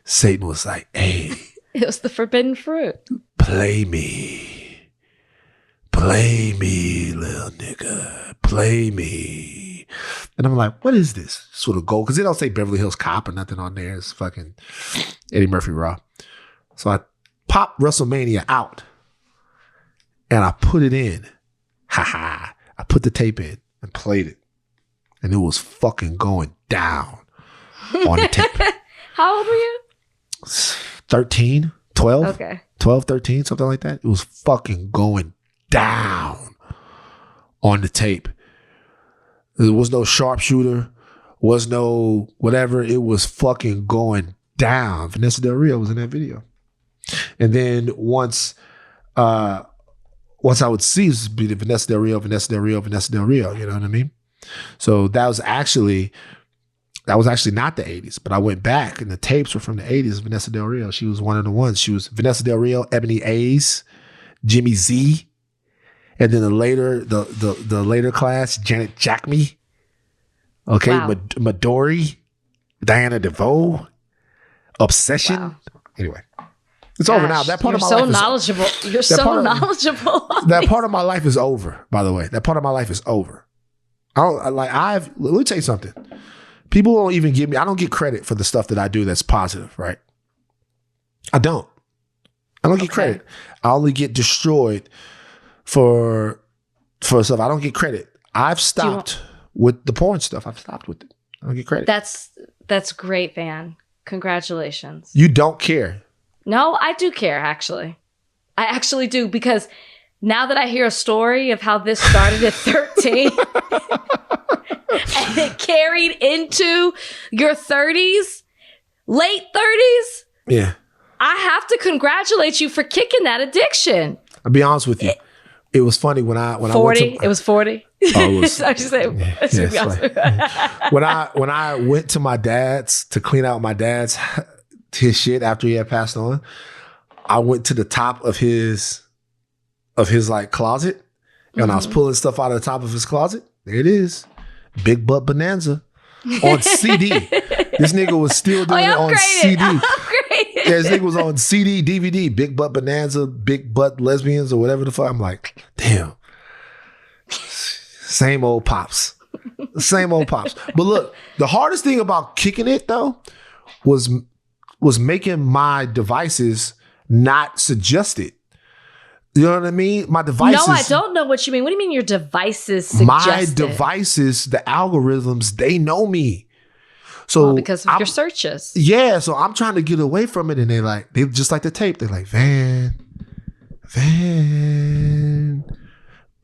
Satan was like, hey. It was the forbidden fruit. Play me. Play me, little nigga. Play me. And I'm like, what is this? Sort of gold. Because they don't say Beverly Hills Cop or nothing on there. It's fucking Eddie Murphy Raw. So I popped WrestleMania out. And I put it in. I put the tape in and played it. And it was fucking going down on the tape. How old were you? 13, 12. Okay. 12, 13, something like that. It was fucking going down on the tape. There was no sharpshooter. Was no whatever. It was fucking going down. Vanessa Del Rio was in that video. And then once I would see, it would be the Vanessa Del Rio, Vanessa Del Rio, Vanessa Del Rio. You know what I mean? So that was actually not the 80s, but I went back and the tapes were from the 80s. Vanessa Del Rio, she was one of the ones. She was Vanessa Del Rio, Ebony A's, Jimmy Z, and then the later class, Janet Jackme, okay, wow. Midori, Diana DeVoe, Obsession. Wow. Anyway, it's over now. That part of my life is knowledgeable. You're so knowledgeable. That part of my life is over. By the way, that part of my life is over. Let me tell you something. People don't even give me, I don't get credit for the stuff that I do that's positive, right? I don't get credit. I only get destroyed for stuff. I don't get credit. I've stopped with the porn stuff. I've stopped with it. I don't get credit. That's great, Van. Congratulations. You don't care. No, I do care, actually. I actually do, because now that I hear a story of how this started at 13 and it carried into your 30s, late 30s. Yeah. I have to congratulate you for kicking that addiction. I'll be honest with you. It was funny when I 40. It was 40. Oh, it was, I should say. When I went to my dad's to clean out my dad's his shit after he had passed on, I went to the top of his like closet, and I was pulling stuff out of the top of his closet. There it is, Big Butt Bonanza on CD. This nigga was still doing it on CD. this nigga was on CD, DVD, Big Butt Bonanza, Big Butt Lesbians, or whatever the fuck. I'm like, damn. Same old pops. Same old pops. But look, the hardest thing about kicking it, though, was making my devices not suggested. You know what I mean? My devices. No, I don't know what you mean. What do you mean your devices suggested? My devices, the algorithms, they know me. So because of your searches. Yeah, so I'm trying to get away from it, and they just like the tape. They're like, Van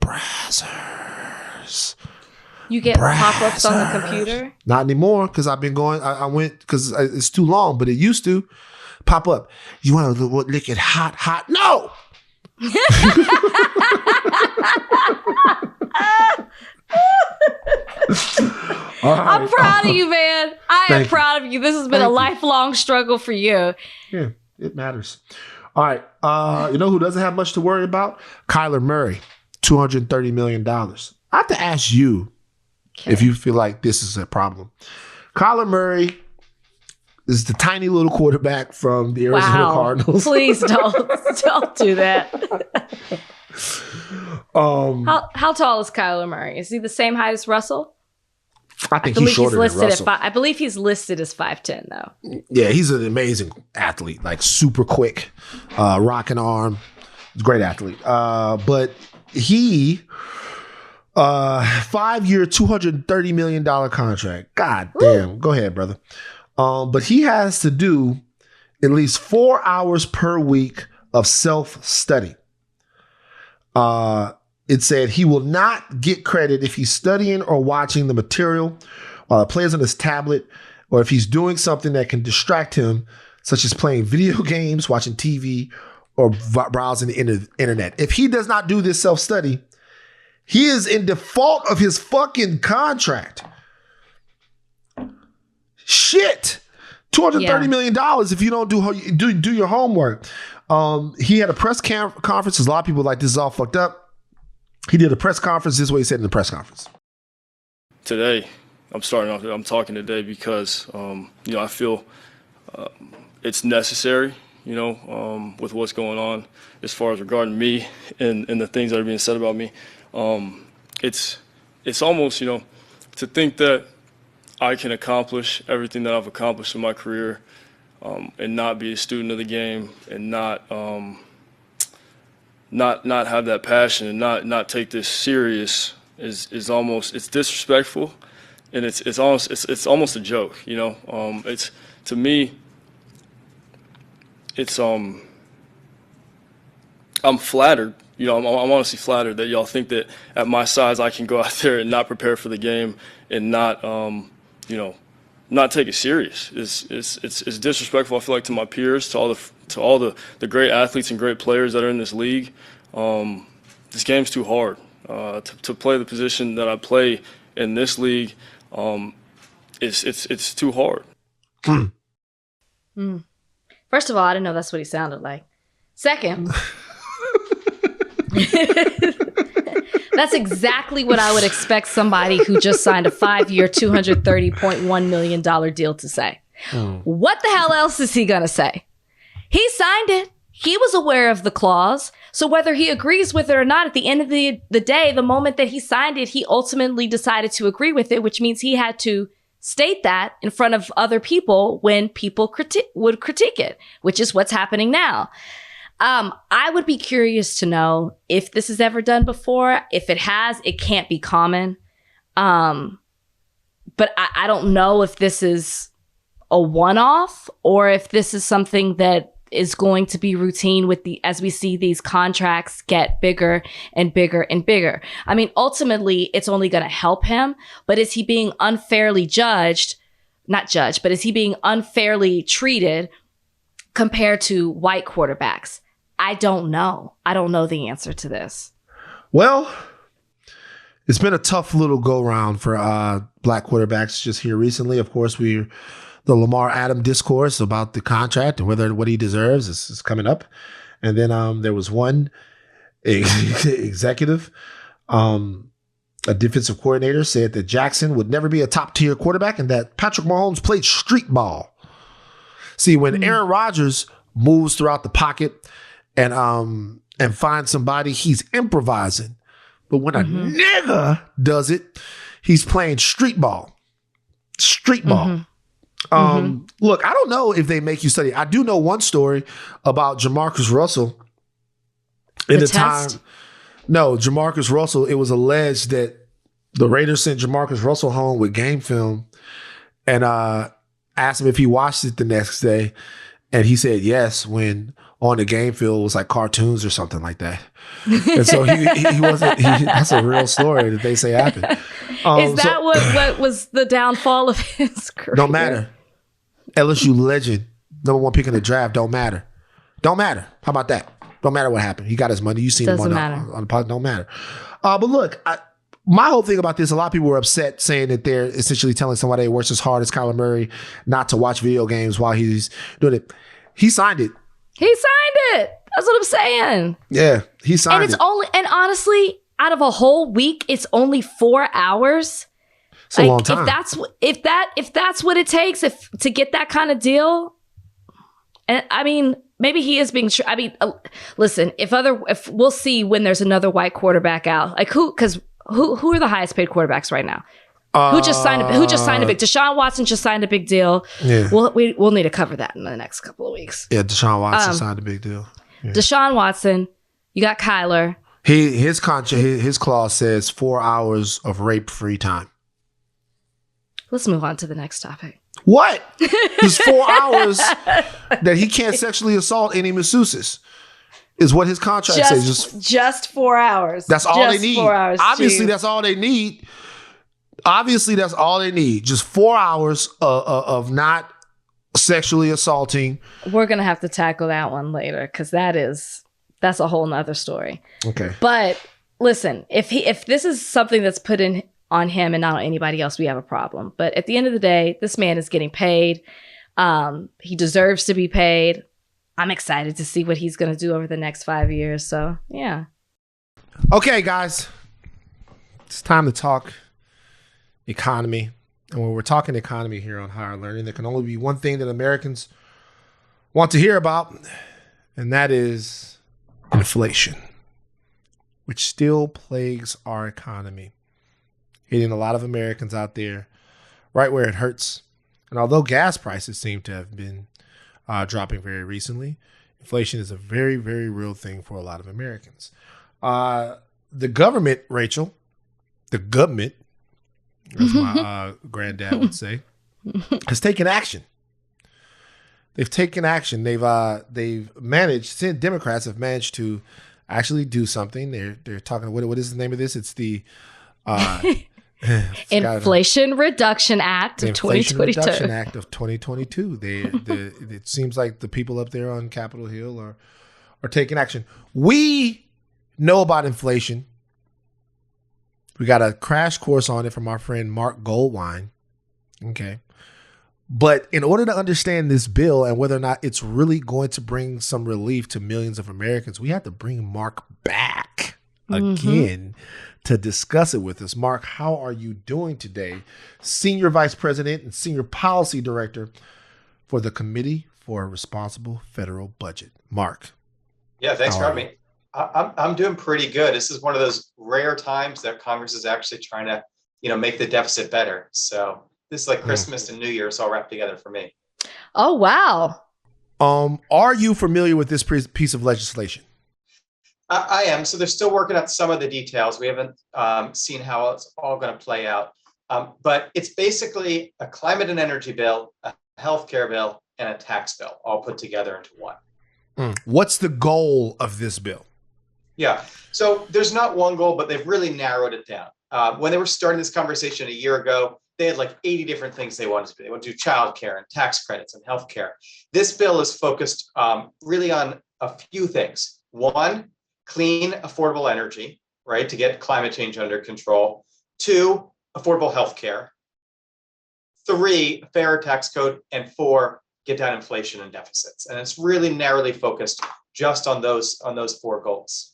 Brazzers. You get pop-ups on the computer? Not anymore, because I've been going. I went because it's too long, but it used to pop up. You want to lick it hot? No. I'm proud of you, man. I am proud of you. This has been a lifelong struggle for you. Yeah, it matters. All right. You know who doesn't have much to worry about? Kyler Murray, $230 million. I have to ask you if you feel like this is a problem. Kyler Murray is the tiny little quarterback from the Arizona Cardinals. Please don't do that. How tall is Kyler Murray? Is he the same height as Russell? I think he's shorter than Russell. I believe he's listed as 5'10", though. Yeah, he's an amazing athlete, like super quick, rocking arm. Great athlete. But he, 5-year, $230 million contract. God damn. Go ahead, brother. But he has to do at least 4 hours per week of self-study. It said he will not get credit if he's studying or watching the material while he plays on his tablet, or if he's doing something that can distract him, such as playing video games, watching TV, or browsing the internet. If he does not do this self-study, he is in default of his fucking contract. Shit. $230 million if you don't do your homework. He had a press conference. A lot of people like, this is all fucked up. He did a press conference. This is what he said in the press conference. Today, I'm talking today because, I feel it's necessary, with what's going on as far as regarding me and the things that are being said about me. It's almost, to think that I can accomplish everything that I've accomplished in my career and not be a student of the game and not have that passion and not take this serious is almost, it's disrespectful, and it's almost a joke, it's, to me, it's I'm flattered, I'm honestly flattered that y'all think that at my size I can go out there and not prepare for the game and not not take it serious. It's disrespectful, I feel like, to my peers, to all the great athletes and great players that are in this league. This game's too hard. To play the position that I play in this league, it's too hard. First of all, I didn't know that's what he sounded like. Second, that's exactly what I would expect somebody who just signed a 5-year, $230.1 million deal to say. What the hell else is he going to say? He signed it. He was aware of the clause. So whether he agrees with it or not, at the end of the day, the moment that he signed it, he ultimately decided to agree with it, which means he had to state that in front of other people when people would critique it, which is what's happening now. I would be curious to know if this is ever done before. If it has, it can't be common. But I don't know if this is a one-off or if this is something that is going to be routine as we see these contracts get bigger and bigger and bigger. I mean, ultimately, it's only going to help him, but is he being unfairly but is he being unfairly treated compared to white quarterbacks? I don't know. I don't know the answer to this. Well, it's been a tough little go-round for black quarterbacks just here recently. Of course, the Lamar Adams discourse about the contract and what he deserves is coming up. And then there was one executive, a defensive coordinator, said that Jackson would never be a top-tier quarterback and that Patrick Mahomes played street ball. See, when Aaron Rodgers moves throughout the pocket and finds somebody, he's improvising. But when a nigga does it, he's playing street ball. Street ball. Look, I don't know if they make you study. I do know one story about Jamarcus Russell. In the time, no, Jamarcus Russell, it was alleged that the Raiders sent Jamarcus Russell home with game film and asked him if he watched it the next day. And he said yes, when on the game field it was like cartoons or something like that. And so he wasn't, that's a real story that they say happened. Is that what was the downfall of his career? Don't matter. LSU legend, #1 pick in the draft, don't matter. Don't matter. How about that? Don't matter what happened. He got his money. You seen him on the pod. Don't matter. But look, my whole thing about this, a lot of people were upset saying that they're essentially telling somebody that works as hard as Kyler Murray not to watch video games while he's doing it. He signed it. He signed it. That's what I'm saying. Yeah, he signed it. And honestly, out of a whole week, it's only 4 hours. It's a long time. If that's what it takes to get that kind of deal, and I mean, maybe he is being. Listen, if we'll see when there's another white quarterback out, like who are the highest paid quarterbacks right now? Who just signed a big? Deshaun Watson just signed a big deal. Yeah, we'll need to cover that in the next couple of weeks. Yeah, Deshaun Watson signed a big deal. Yeah. Deshaun Watson, you got Kyler. His contract, his clause says 4 hours of rape-free time. Let's move on to the next topic. What? There's 4 hours that he can't sexually assault any masseuses. Is what his contract says. Just 4 hours. That's all they need. 4 hours. Obviously, that's all they need. Just 4 hours of not sexually assaulting. We're gonna have to tackle that one later because that's a whole nother story. Okay. But listen, if this is something that's put in on him and not on anybody else, we have a problem. But at the end of the day, this man is getting paid. He deserves to be paid. I'm excited to see what he's going to do over the next 5 years. So, yeah. Okay, guys. It's time to talk economy. And when we're talking economy here on Higher Learning, there can only be one thing that Americans want to hear about, and that is inflation, which still plagues our economy, hitting a lot of Americans out there right where it hurts. And although gas prices seem to have been dropping very recently, inflation is a very, very real thing for a lot of Americans. The government, Rachel, the government, as my granddad would say, has taken action. They've taken action. They've managed. Democrats have managed to actually do something. They're talking. What is the name of this? It's the Inflation Reduction Act of 2022. Inflation Reduction Act of 2022. It seems like the people up there on Capitol Hill are taking action. We know about inflation. We got a crash course on it from our friend Marc Goldwein. Okay. But in order to understand this bill and whether or not it's really going to bring some relief to millions of Americans, we have to bring Marc back again to discuss it with us. Marc, how are you doing today? Senior Vice President and Senior Policy Director for the Committee for a Responsible Federal Budget. Marc. Yeah, thanks for having me. I'm doing pretty good. This is one of those rare times that Congress is actually trying to, make the deficit better. So this is like Christmas and New Year's all wrapped together for me. Oh, wow. Are you familiar with this piece of legislation? I am. So they're still working out some of the details. We haven't seen how it's all going to play out. But it's basically a climate and energy bill, a healthcare bill, and a tax bill all put together into one. What's the goal of this bill? Yeah. So there's not one goal, but they've really narrowed it down. When they were starting this conversation a year ago, they had like 80 different things they wanted to do. They want to do childcare and tax credits and healthcare. This bill is focused really on a few things. One, clean, affordable energy, right, to get climate change under control. Two, affordable healthcare. Three, a fairer tax code. And four, get down inflation and deficits. And it's really narrowly focused just on those four goals.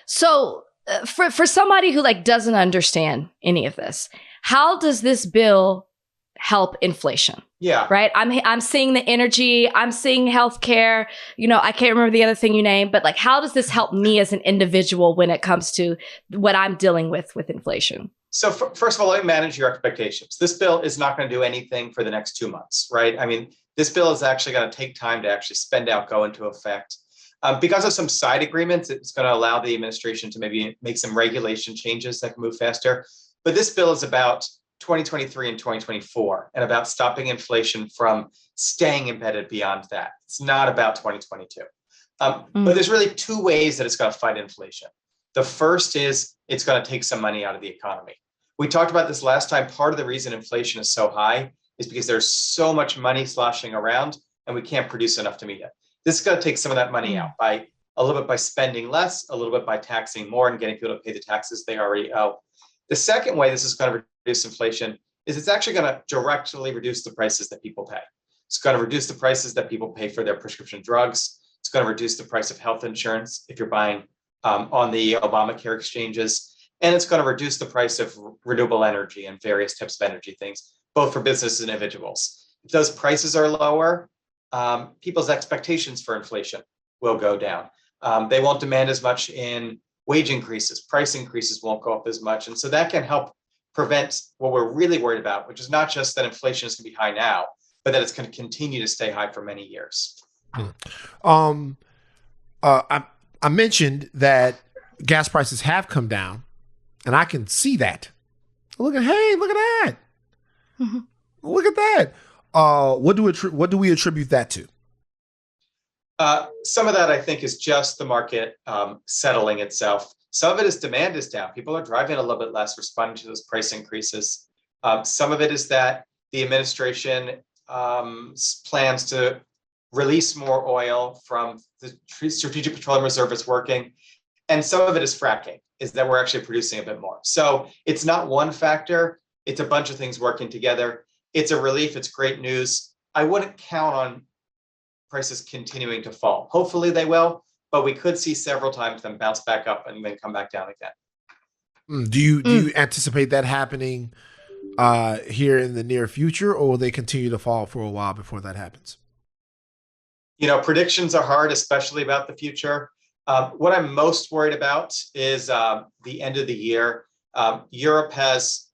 So for somebody who doesn't understand any of this, how does this bill help inflation? Yeah. Right. I'm seeing the energy. I'm seeing healthcare. I can't remember the other thing you named, but like, how does this help me as an individual when it comes to what I'm dealing with inflation? So first of all, let me manage your expectations. This bill is not going to do anything for the next 2 months, right? I mean, this bill is actually going to take time to actually spend out, go into effect. Because of some side agreements, it's going to allow the administration to maybe make some regulation changes that can move faster. But this bill is about 2023 and 2024 and about stopping inflation from staying embedded beyond that. It's not about 2022. But there's really two ways that it's going to fight inflation. The first is it's going to take some money out of the economy. We talked about this last time. Part of the reason inflation is so high is because there's so much money sloshing around and we can't produce enough to meet it. This is going to take some of that money out by a little bit by spending less, a little bit by taxing more and getting people to pay the taxes they already owe. The second way this is going to reduce inflation is it's actually going to directly reduce the prices that people pay. It's going to reduce the prices that people pay for their prescription drugs. It's going to reduce the price of health insurance if you're buying on the Obamacare exchanges. And it's going to reduce the price of renewable energy and various types of energy things, both for businesses and individuals. If those prices are lower, people's expectations for inflation will go down. They won't demand as much in wage increases. Price increases won't go up as much. And so that can help prevent what we're really worried about, which is not just that inflation is going to be high now, but that it's going to continue to stay high for many years. I mentioned that gas prices have come down, and I can see that. Look at that. Mm-hmm. Look at that. What do we attribute that to? Some of that, I think, is just the market settling itself. Some of it is demand is down. People are driving a little bit less, responding to those price increases. Some of it is that the administration plans to release more oil from the Strategic Petroleum Reserve is working. And some of it is fracking, is that we're actually producing a bit more. So it's not one factor. It's a bunch of things working together. It's a relief. It's great news. I wouldn't count on prices continuing to fall. Hopefully they will, but we could see several times them bounce back up and then come back down again. Do you anticipate that happening here in the near future, or will they continue to fall for a while before that happens? Predictions are hard, especially about the future. What I'm most worried about is the end of the year. Europe has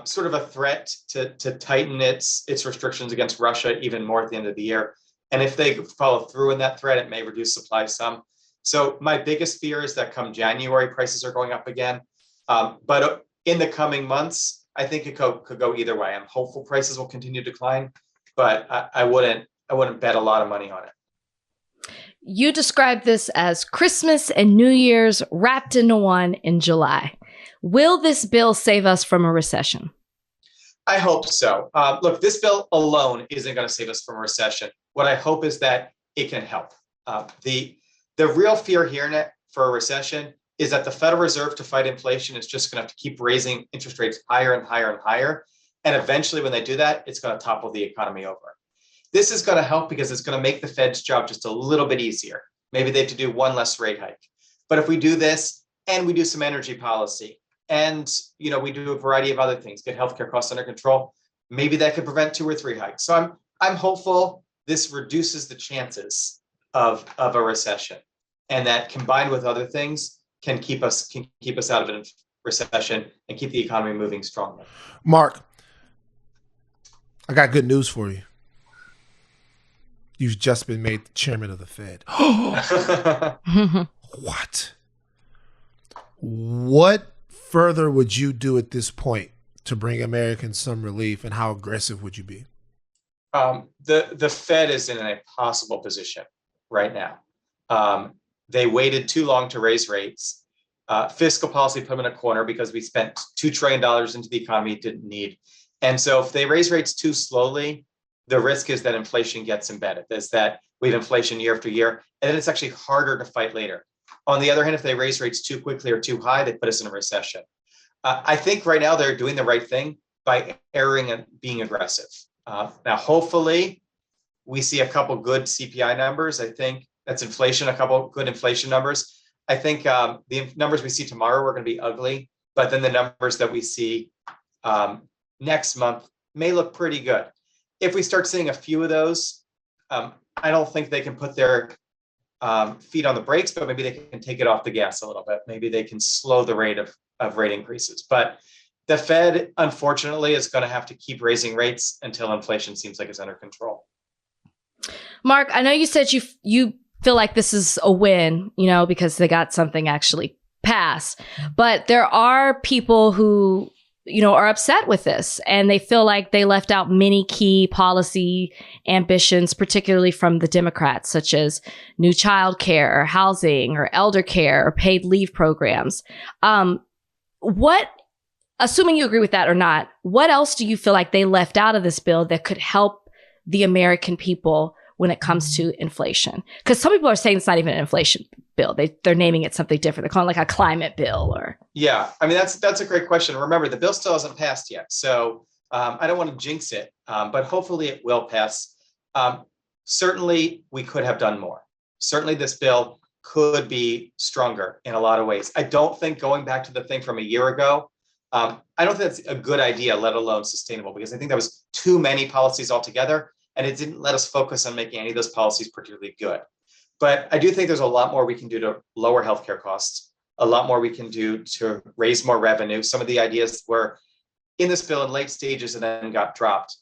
sort of a threat to tighten its restrictions against Russia even more at the end of the year. And if they follow through in that threat, it may reduce supply some. So my biggest fear is that come January, prices are going up again. But in the coming months, I think it could go either way. I'm hopeful prices will continue to decline, but I wouldn't bet a lot of money on it. You described this as Christmas and New Year's wrapped into one in July. Will this bill save us from a recession? I hope so. Look, this bill alone isn't going to save us from a recession. What I hope is that it can help. The real fear here for a recession is that the Federal Reserve, to fight inflation, is just going to have to keep raising interest rates higher and higher and higher. And eventually, when they do that, it's going to topple the economy over. This is going to help because it's going to make the Fed's job just a little bit easier. Maybe they have to do one less rate hike. But if we do this and we do some energy policy and we do a variety of other things, get healthcare costs under control, maybe that could prevent 2 or 3 hikes. So I'm hopeful this reduces the chances of a recession, and that combined with other things can keep us out of a recession and keep the economy moving strongly. Mark, I got good news for you. You've just been made the chairman of the Fed. What? What further would you do at this point to bring Americans some relief, and how aggressive would you be? The Fed is in an impossible position right now. They waited too long to raise rates. Fiscal policy put them in a corner because we spent $2 trillion into the economy it didn't need. And so if they raise rates too slowly, the risk is that inflation gets embedded. Is that we have inflation year after year, and then it's actually harder to fight later. On the other hand, if they raise rates too quickly or too high, they put us in a recession. I think right now they're doing the right thing by erring and being aggressive. Now, hopefully, we see a couple good CPI numbers. I think that's inflation, a couple good inflation numbers. I think the numbers we see tomorrow are going to be ugly, but then the numbers that we see next month may look pretty good. If we start seeing a few of those, I don't think they can put their feet on the brakes, but maybe they can take it off the gas a little bit. Maybe they can slow the rate of rate increases. But the Fed, unfortunately, is going to have to keep raising rates until inflation seems like it's under control. Mark, I know you said you feel like this is a win, because they got something actually passed. But there are people who, are upset with this, and they feel like they left out many key policy ambitions, particularly from the Democrats, such as new child care or housing or elder care or paid leave programs. Assuming you agree with that or not, what else do you feel like they left out of this bill that could help the American people when it comes to inflation? Because some people are saying it's not even an inflation bill. They're naming it something different. They're calling it like a climate bill or. Yeah, I mean, that's a great question. Remember, the bill still hasn't passed yet. So I don't want to jinx it, but hopefully it will pass. Certainly, we could have done more. Certainly, this bill could be stronger in a lot of ways. I don't think going back to the thing from a year ago, I don't think that's a good idea, let alone sustainable, because I think that was too many policies altogether, and it didn't let us focus on making any of those policies particularly good. But I do think there's a lot more we can do to lower healthcare costs, a lot more we can do to raise more revenue. Some of the ideas were in this bill in late stages and then got dropped.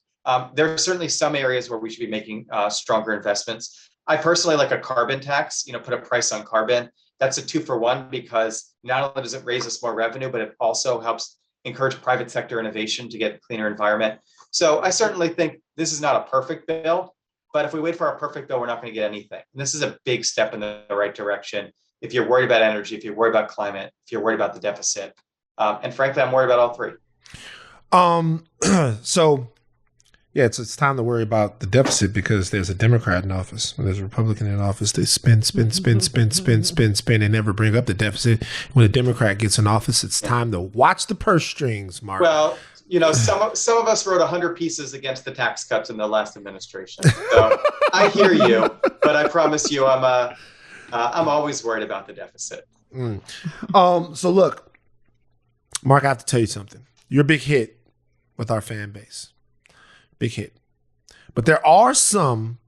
There are certainly some areas where we should be making stronger investments. I personally like a carbon tax, put a price on carbon. That's a 2-for-1 because not only does it raise us more revenue, but it also helps encourage private sector innovation to get a cleaner environment. So I certainly think this is not a perfect bill, but if we wait for a perfect bill, we're not going to get anything. And this is a big step in the right direction. If you're worried about energy, if you're worried about climate, if you're worried about the deficit, and frankly, I'm worried about all three. So yeah, it's time to worry about the deficit because there's a Democrat in office. When there's a Republican in office, they spend, and never bring up the deficit. When a Democrat gets in office, it's time to watch the purse strings, Mark. Well, some of us wrote 100 pieces against the tax cuts in the last administration. So I hear you, but I promise you, I'm always worried about the deficit. So look, Mark, I have to tell you something. You're a big hit with our fan base. Big hit. But there are some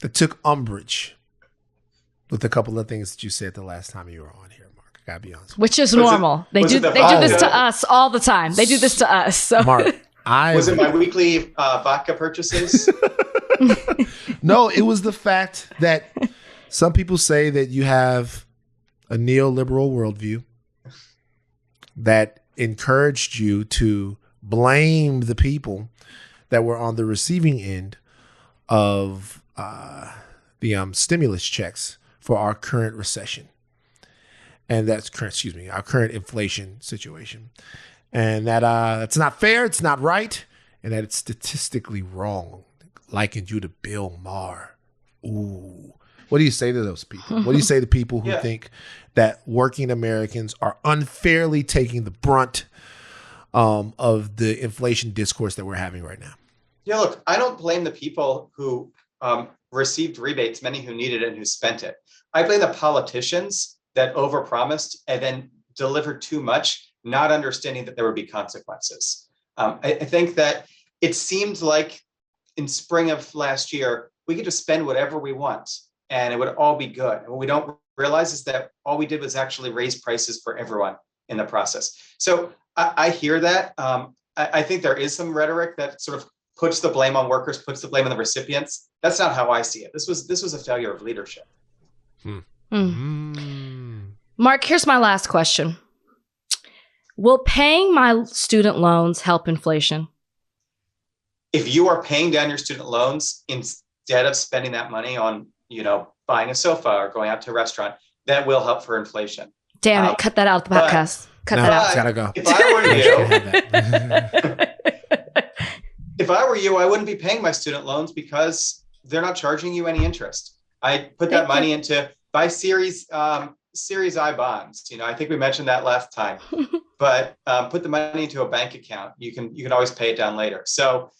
that took umbrage with a couple of things that you said the last time you were on here, Mark. I gotta be honest. Which is normal. They do this to us all the time. They do this to us. So. Mark, was it my weekly vodka purchases? No, it was the fact that some people say that you have a neoliberal worldview that encouraged you to blame the people that were on the receiving end of the stimulus checks for our current recession. And that's our current inflation situation. And that that's not fair, it's not right, and that it's statistically wrong. Likened you to Bill Maher. Ooh. What do you say to those people? What do you say to people who think that working Americans are unfairly taking the brunt of the inflation discourse that we're having right now? Yeah, look, I don't blame the people who received rebates, many who needed it and who spent it. I blame the politicians that overpromised and then delivered too much, not understanding that there would be consequences. I think that it seemed like in spring of last year, we could just spend whatever we want and it would all be good. And what we don't realize is that all we did was actually raise prices for everyone in the process. So I hear that. I think there is some rhetoric that sort of puts the blame on workers, puts the blame on the recipients. That's not how I see it. This was a failure of leadership. Mark, here's my last question. Will paying my student loans help inflation? If you are paying down your student loans instead of spending that money on, buying a sofa or going out to a restaurant, that will help for inflation. Damn it. Cut that out of the podcast. Cut that out. It's gotta go. If I were you, I wouldn't be paying my student loans because they're not charging you any interest. I put that money into buy Series I bonds. I think we mentioned that last time, but put the money into a bank account. You can always pay it down later. So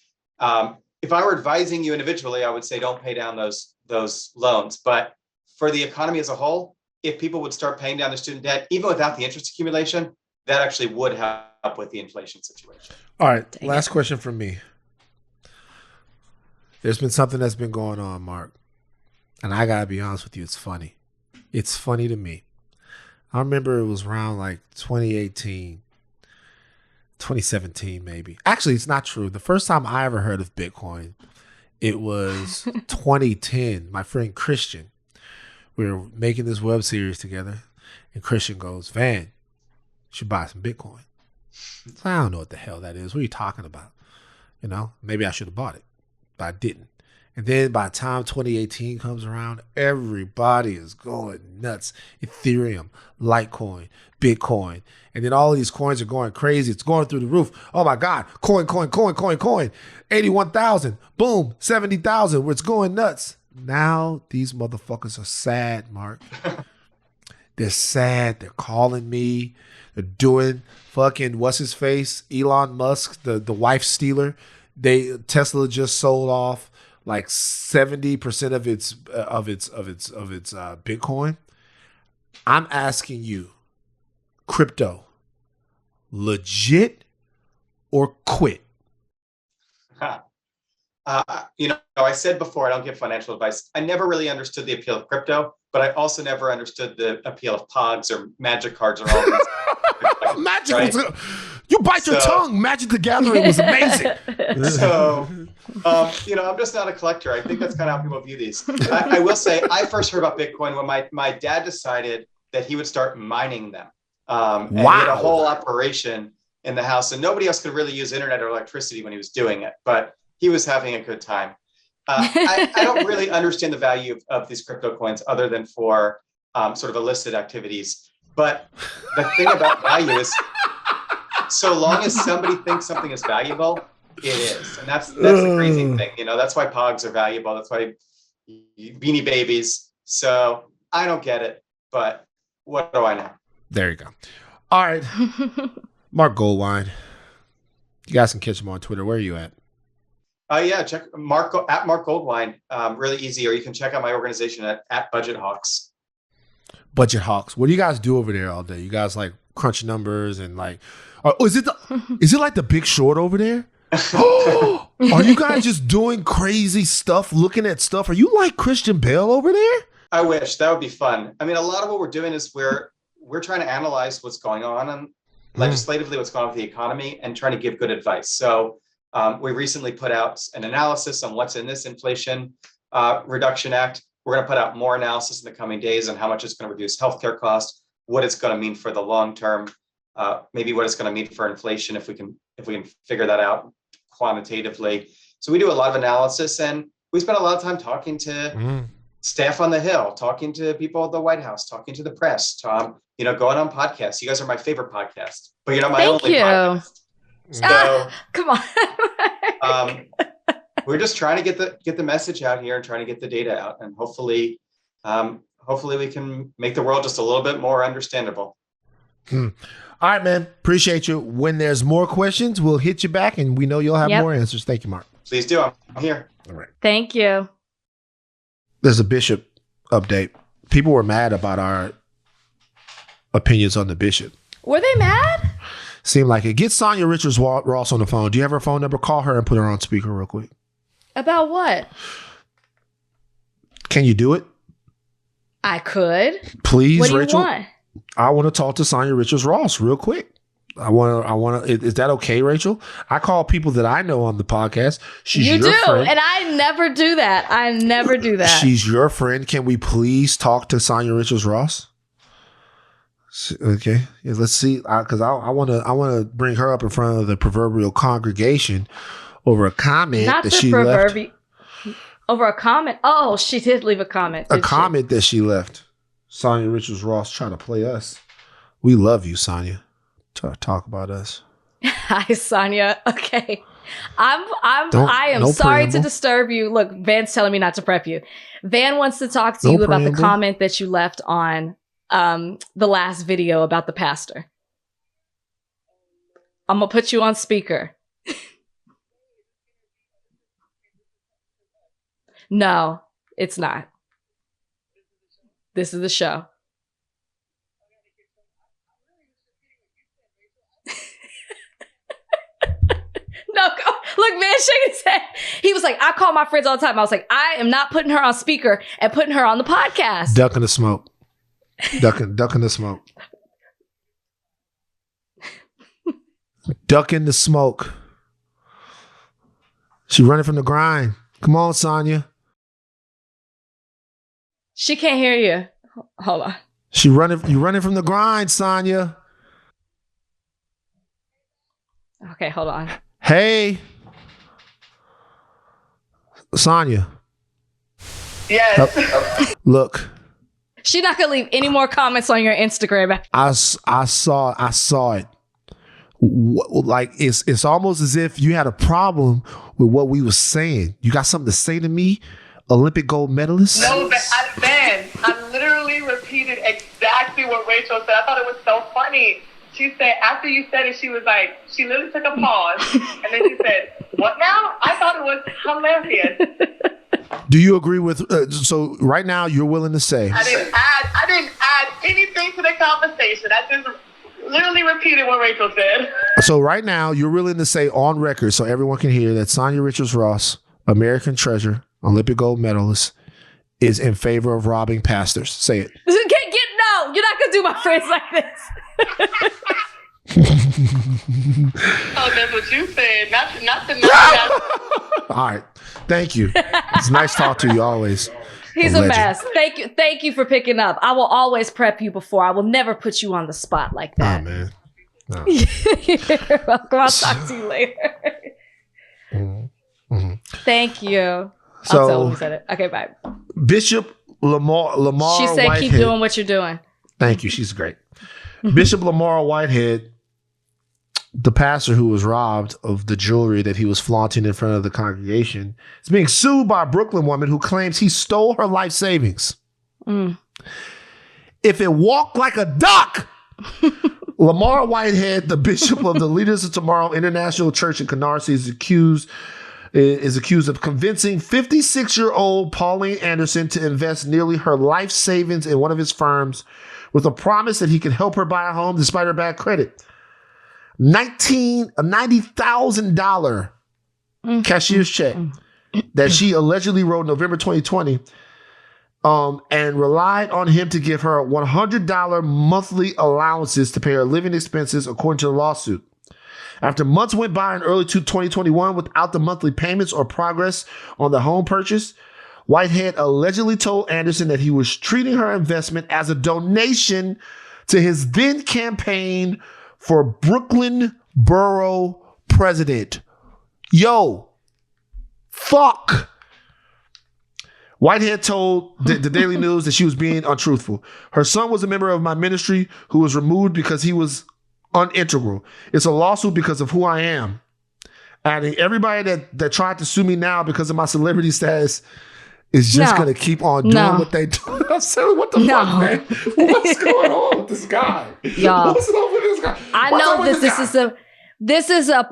if I were advising you individually, I would say don't pay down those loans. But for the economy as a whole, if people would start paying down their student debt, even without the interest accumulation, that actually would help with the inflation situation. All right. Last question from me. There's been something that's been going on, Mark. And I got to be honest with you, it's funny. It's funny to me. I remember it was around like 2018, 2017 maybe. Actually, it's not true. The first time I ever heard of Bitcoin, it was 2010. My friend Christian, we were making this web series together, and Christian goes, Van, you should buy some Bitcoin. So I don't know what the hell that is. What are you talking about? You know, maybe I should have bought it, but I didn't. And then by the time 2018 comes around, everybody is going nuts. Ethereum, Litecoin, Bitcoin. And then all these coins are going crazy. It's going through the roof. Oh my God. Coin. 81,000. Boom. 70,000. It's going nuts. Now these motherfuckers are sad, Mark. They're sad. They're calling me. They're doing fucking what's his face? Elon Musk, the wife stealer. Tesla just sold off like 70% of its Bitcoin. I'm asking you, crypto, legit or quit? I said before, I don't give financial advice. I never really understood the appeal of crypto, but I also never understood the appeal of Pogs or Magic cards or all these. Magic, right? You bite your tongue. Magic the Gathering was amazing. So, I'm just not a collector. I think that's kind of how people view these. I will say, I first heard about Bitcoin when my dad decided that he would start mining them. And he had a whole operation in the house, and nobody else could really use internet or electricity when he was doing it, but he was having a good time. I don't really understand the value of these crypto coins other than for sort of illicit activities. But the thing about value is, so long as somebody thinks something is valuable, it is. And that's the crazy thing. That's why Pogs are valuable. That's why Beanie Babies. So I don't get it, but what do I know? There you go. All right. Marc Goldwein. You guys can catch him on Twitter. Where are you at? Yeah, check at Marc Goldwein. Really easy. Or you can check out my organization at Budget Hawks. Budget Hawks. What do you guys do over there all day? You guys like crunch numbers and like, is it like the Big Short over there? Are you guys just doing crazy stuff, looking at stuff? Are you like Christian Bale over there? I wish. That would be fun. I mean, a lot of what we're doing is we're trying to analyze what's going on and legislatively what's going on with the economy and trying to give good advice. So we recently put out an analysis on what's in this Inflation Reduction Act. We're going to put out more analysis in the coming days on how much it's going to reduce healthcare costs, what it's going to mean for the long term, maybe what it's going to mean for inflation if we can figure that out quantitatively. So we do a lot of analysis, and we spend a lot of time talking to staff on the Hill, talking to people at the White House, talking to the press, going on podcasts. You guys are my favorite podcast, but you're not my only podcast. So come on. We're just trying to get the message out here and trying to get the data out, and hopefully we can make the world just a little bit more understandable. All right, man. Appreciate you. When there's more questions, we'll hit you back, and we know you'll have more answers. Thank you, Mark. Please do. I'm here. All right. Thank you. There's a bishop update. People were mad about our opinions on the bishop. Were they mad? Seemed like it. Get Sonia Richards-Ross on the phone. Do you have her phone number? Call her and put her on speaker real quick. About what? Can you do it? I could. Please, what do Rachel. You want? I want to talk to Sonia Richards-Ross real quick. I want to. Is that okay, Rachel? I call people that I know on the podcast. She's your friend. And I never do that. She's your friend. Can we please talk to Sonia Richards-Ross? Okay, yeah, let's see. Because I want to bring her up in front of the proverbial congregation over a comment that she left. Over a comment? Oh, she did leave a comment. A comment that she left. Sonia Richards-Ross trying to play us. We love you, Sonia. Try to talk about us. Hi, Sonia. Okay. I am sorry to disturb you. Look, Van's telling me not to prep you. Van wants to talk to you about the comment that you left on the last video about the pastor. I'm going to put you on speaker. No, it's not. This is the show. No, go. Look, man, shaking his head. He was like, I call my friends all the time. I was like, I am not putting her on speaker and putting her on the podcast. Ducking the smoke. Ducking the smoke. Ducking the smoke. She running from the grind. Come on, Sonya. She can't hear you. Hold on. You running from the grind, Sonya. Okay, hold on. Hey. Sonya. Yes. Look. She's not gonna leave any more comments on your Instagram. I saw it. Like it's almost as if you had a problem with what we were saying. You got something to say to me, Olympic gold medalist? No, Ben, I literally repeated exactly what Rachel said. I thought it was so funny. She said, after you said it, she was like, she literally took a pause. And then she said, what now? I thought it was hilarious. Do you agree with, so right now you're willing to say. I didn't add anything to the conversation. I just literally repeated what Rachel said. So right now you're willing to say on record so everyone can hear that Sonya Richards-Ross, American treasure, Olympic gold medalist, is in favor of robbing pastors. Say it. No, you're not going to do my friends like this. Oh, that's what you said. Not the All right. Thank you. It's nice talk to you always. He's a mess. Thank you for picking up. I will always prep you before. I will never put you on the spot like that. Oh, man. No. You're welcome. I'll talk to you later. Mm-hmm. Thank you. So, I'll tell him who said it. Okay, bye. Bishop Lamar She said, Whitehead. keep doing what you're doing. Thank you. She's great. Bishop Lamar Whitehead, the pastor who was robbed of the jewelry that he was flaunting in front of the congregation, is being sued by a Brooklyn woman who claims he stole her life savings. If it walked like a duck, Lamar Whitehead, the bishop of the Leaders of Tomorrow International Church in Canarsie, is accused of convincing 56-year-old Pauline Anderson to invest nearly her life savings in one of his firms with a promise that he could help her buy a home despite her bad credit. $90,000 cashier's check that she allegedly wrote in November 2020 and relied on him to give her $100 monthly allowances to pay her living expenses, according to the lawsuit. After months went by in early 2021 without the monthly payments or progress on the home purchase, Whitehead allegedly told Anderson that he was treating her investment as a donation to his then campaign for Brooklyn Borough President. Yo, fuck. Whitehead told the Daily News that she was being untruthful. Her son was a member of my ministry who was removed because he was unintegral. It's a lawsuit because of who I am. Adding, everybody that tried to sue me now because of my celebrity status is just going to keep on doing what they do. I'm saying, what the fuck, man? What's going on with this guy? Y'all, what's up with this guy? I know this is a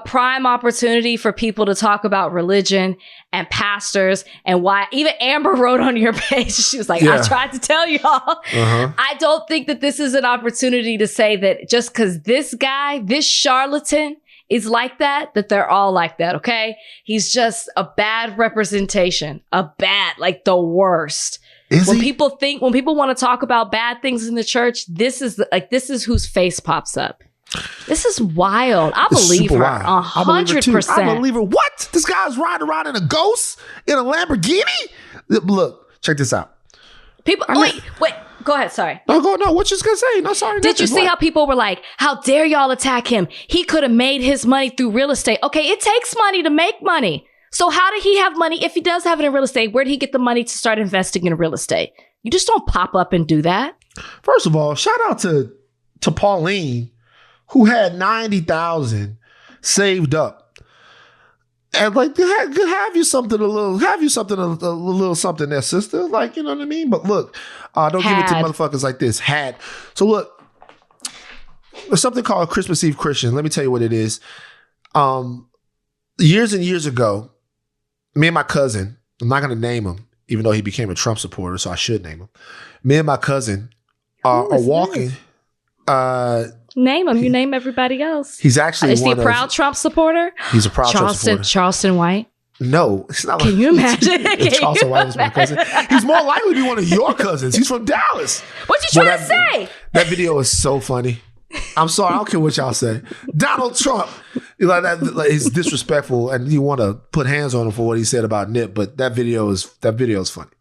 prime opportunity for people to talk about religion and pastors and why. Even Amber wrote on your page, she was like, I tried to tell y'all. I don't think that this is an opportunity to say that just because this guy, this charlatan is like that they're all like that, okay? He's just a bad representation, like the worst. When people want to talk about bad things in the church, this is whose face pops up. This is wild. I believe her 100%. I believe her. What? This guy's riding around in a ghost in a Lamborghini? Look, check this out. People, wait. Go ahead. Sorry. No, what you just gonna say? No, sorry. Did you see how people were like, how dare y'all attack him? He could have made his money through real estate. Okay, it takes money to make money. So how did he have money? If he does have it in real estate, where did he get the money to start investing in real estate? You just don't pop up and do that. First of all, shout out to Pauline, who had $90,000 saved up. And like, have you something a little something there, sister. Like, you know what I mean? But look, don't give it to motherfuckers like this. So look, there's something called Christmas Eve Christian. Let me tell you what it is. Years and years ago, me and my cousin, I'm not going to name him, even though he became a Trump supporter, so I should name him. Me and my cousin are walking. Name him. You name everybody else. He's actually Is he a proud Trump supporter? He's a proud Trump supporter. Charleston White. No, it's not. Can you imagine? If Charleston White was my cousin, he's more likely to be one of your cousins. He's from Dallas. What you trying to say? That video is so funny. I'm sorry, I don't care what y'all say. Donald Trump, like that, like, he's disrespectful, and you want to put hands on him for what he said about Nip. But that video is funny.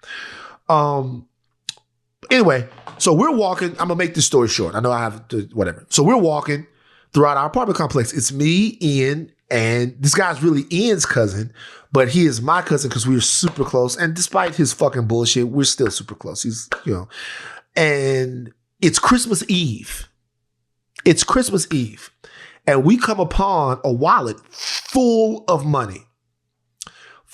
Anyway, so we're walking. I'm gonna make this story short. I know I have to whatever. So we're walking throughout our apartment complex. It's me, Ian, and this guy's really Ian's cousin, but he is my cousin because we were super close. And despite his fucking bullshit, we're still super close. He's, and it's Christmas Eve. It's Christmas Eve. And we come upon a wallet full of money.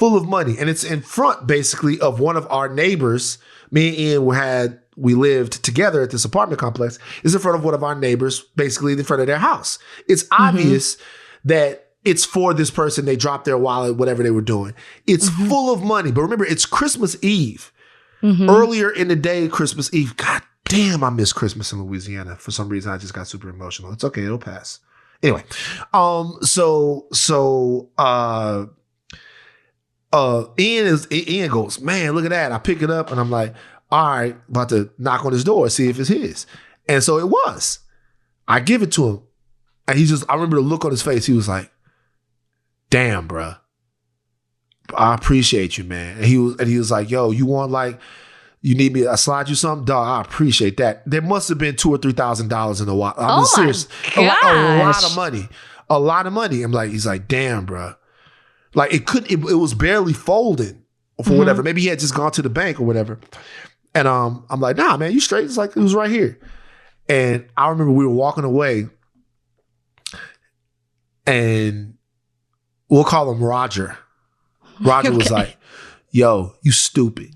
And it's in front, basically, of one of our neighbors. Me and Ian we lived together at this apartment complex. It's in front of one of our neighbors, basically in front of their house. It's obvious that it's for this person. They dropped their wallet, whatever they were doing. It's full of money. But remember, it's Christmas Eve. Earlier in the day, Christmas Eve. God damn, I miss Christmas in Louisiana. For some reason, I just got super emotional. It's okay. It'll pass. Anyway, Ian goes, man, look at that. I pick it up and I'm like, all right, about to knock on his door, see if it's his. And so it was. I give it to him. And I remember the look on his face. He was like, damn, bruh. I appreciate you, man. And he was like, yo, you need me to slide you something? Dog, I appreciate that. There must have been $2,000 or $3,000 in the wallet. I'm serious. A lot of money. A lot of money. I'm like, he's like, damn, bruh. Like it was barely folding for whatever. Maybe he had just gone to the bank or whatever. And I'm like, nah, man, you straight? It's like, it was right here. And I remember we were walking away and we'll call him Roger. Roger was like, yo, you stupid.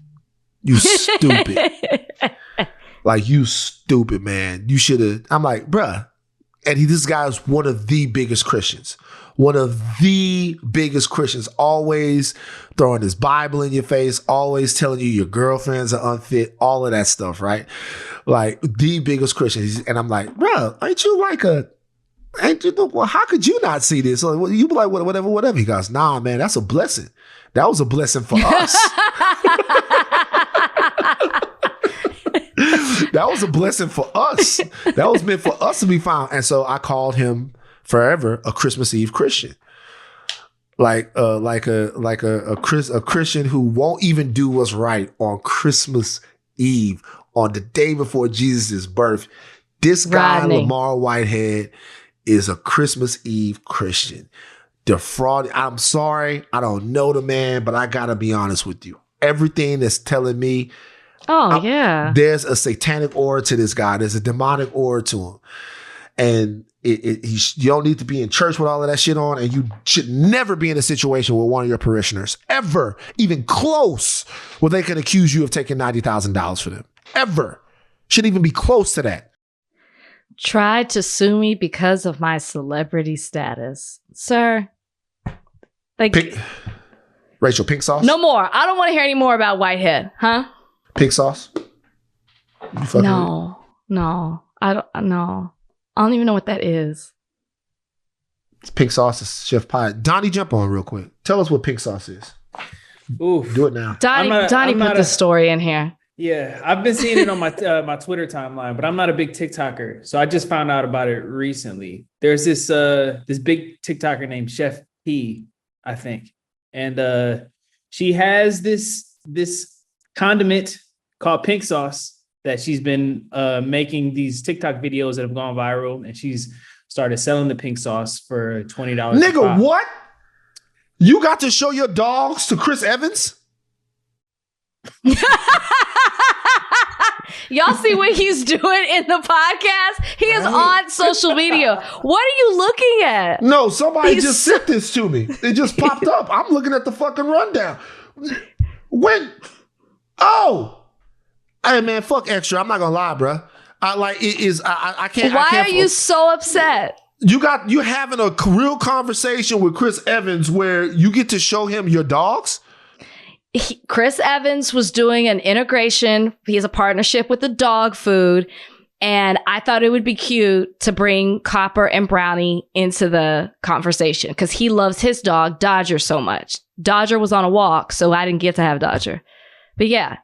You stupid. Like, you stupid, man. You should have. I'm like, bruh. And this guy's one of the biggest Christians. One of the biggest Christians, always throwing his Bible in your face, always telling you your girlfriends are unfit, all of that stuff, right? Like, the biggest Christian. And I'm like, bro, well, how could you not see this? So you be like, whatever. He goes, nah, man, that's a blessing. That was a blessing for us. That was a blessing for us. That was meant for us to be found. And so I called him forever a Christmas Eve Christian. Like a Christian who won't even do what's right on Christmas Eve, on the day before Jesus' birth. This guy, Lamar Whitehead, is a Christmas Eve Christian. Defrauding. I'm sorry, I don't know the man, but I gotta be honest with you. Everything that's telling me, there's a satanic aura to this guy. There's a demonic aura to him, and you don't need to be in church with all of that shit on, and you should never be in a situation with one of your parishioners ever, even close, where they can accuse you of taking $90,000 for them. Ever. Shouldn't even be close to that. Tried to sue me because of my celebrity status. Sir. Rachel, pink sauce? No more. I don't want to hear any more about Whitehead. Huh? Pink sauce? No. I don't even know what that is. It's pink sauce is Chef Pie. Donnie, jump on real quick. Tell us what pink sauce is. Oof. Do it now. Donnie put the story in here. Yeah, I've been seeing it on my my Twitter timeline, but I'm not a big TikToker, so I just found out about it recently. There's this big TikToker named Chef P, I think, and she has this condiment called pink sauce that she's been making these TikTok videos that have gone viral, and she's started selling the pink sauce for $20. Nigga, what? You got to show your dogs to Chris Evans? Y'all see what he's doing in the podcast? He is on social media. What are you looking at? No, somebody just sent this to me. It just popped up. I'm looking at the fucking rundown. Hey man, fuck extra. I'm not gonna lie, bro. I can't. Why are you so upset? You having a real conversation with Chris Evans where you get to show him your dogs? Chris Evans was doing an integration. He has a partnership with the dog food. And I thought it would be cute to bring Copper and Brownie into the conversation because he loves his dog, Dodger, so much. Dodger was on a walk, so I didn't get to have Dodger. But yeah,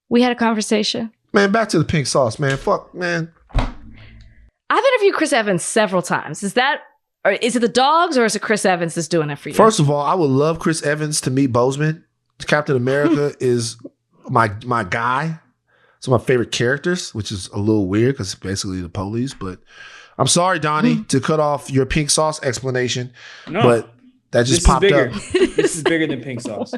we had a conversation. Man, back to the pink sauce, man. Fuck, man. I've interviewed Chris Evans several times. Is it the dogs or is it Chris Evans that's doing it for you? First of all, I would love Chris Evans to meet Bozeman. Captain America is my guy. It's one of my favorite characters, which is a little weird because it's basically the police. But I'm sorry, Donnie, to cut off your pink sauce explanation. No, but that just popped up. This is bigger than pink sauce.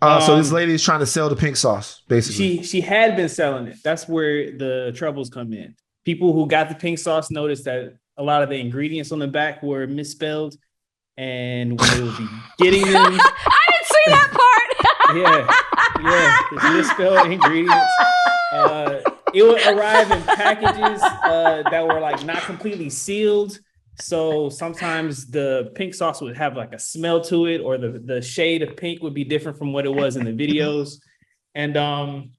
So this lady is trying to sell the pink sauce, basically. She had been selling it. That's where the troubles come in. People who got the pink sauce noticed that a lot of the ingredients on the back were misspelled. And when they would be getting them... I didn't see that part! Yeah, it's misspelled ingredients. It would arrive in packages that were like not completely sealed. So sometimes the pink sauce would have like a smell to it, or the shade of pink would be different from what it was in the videos. And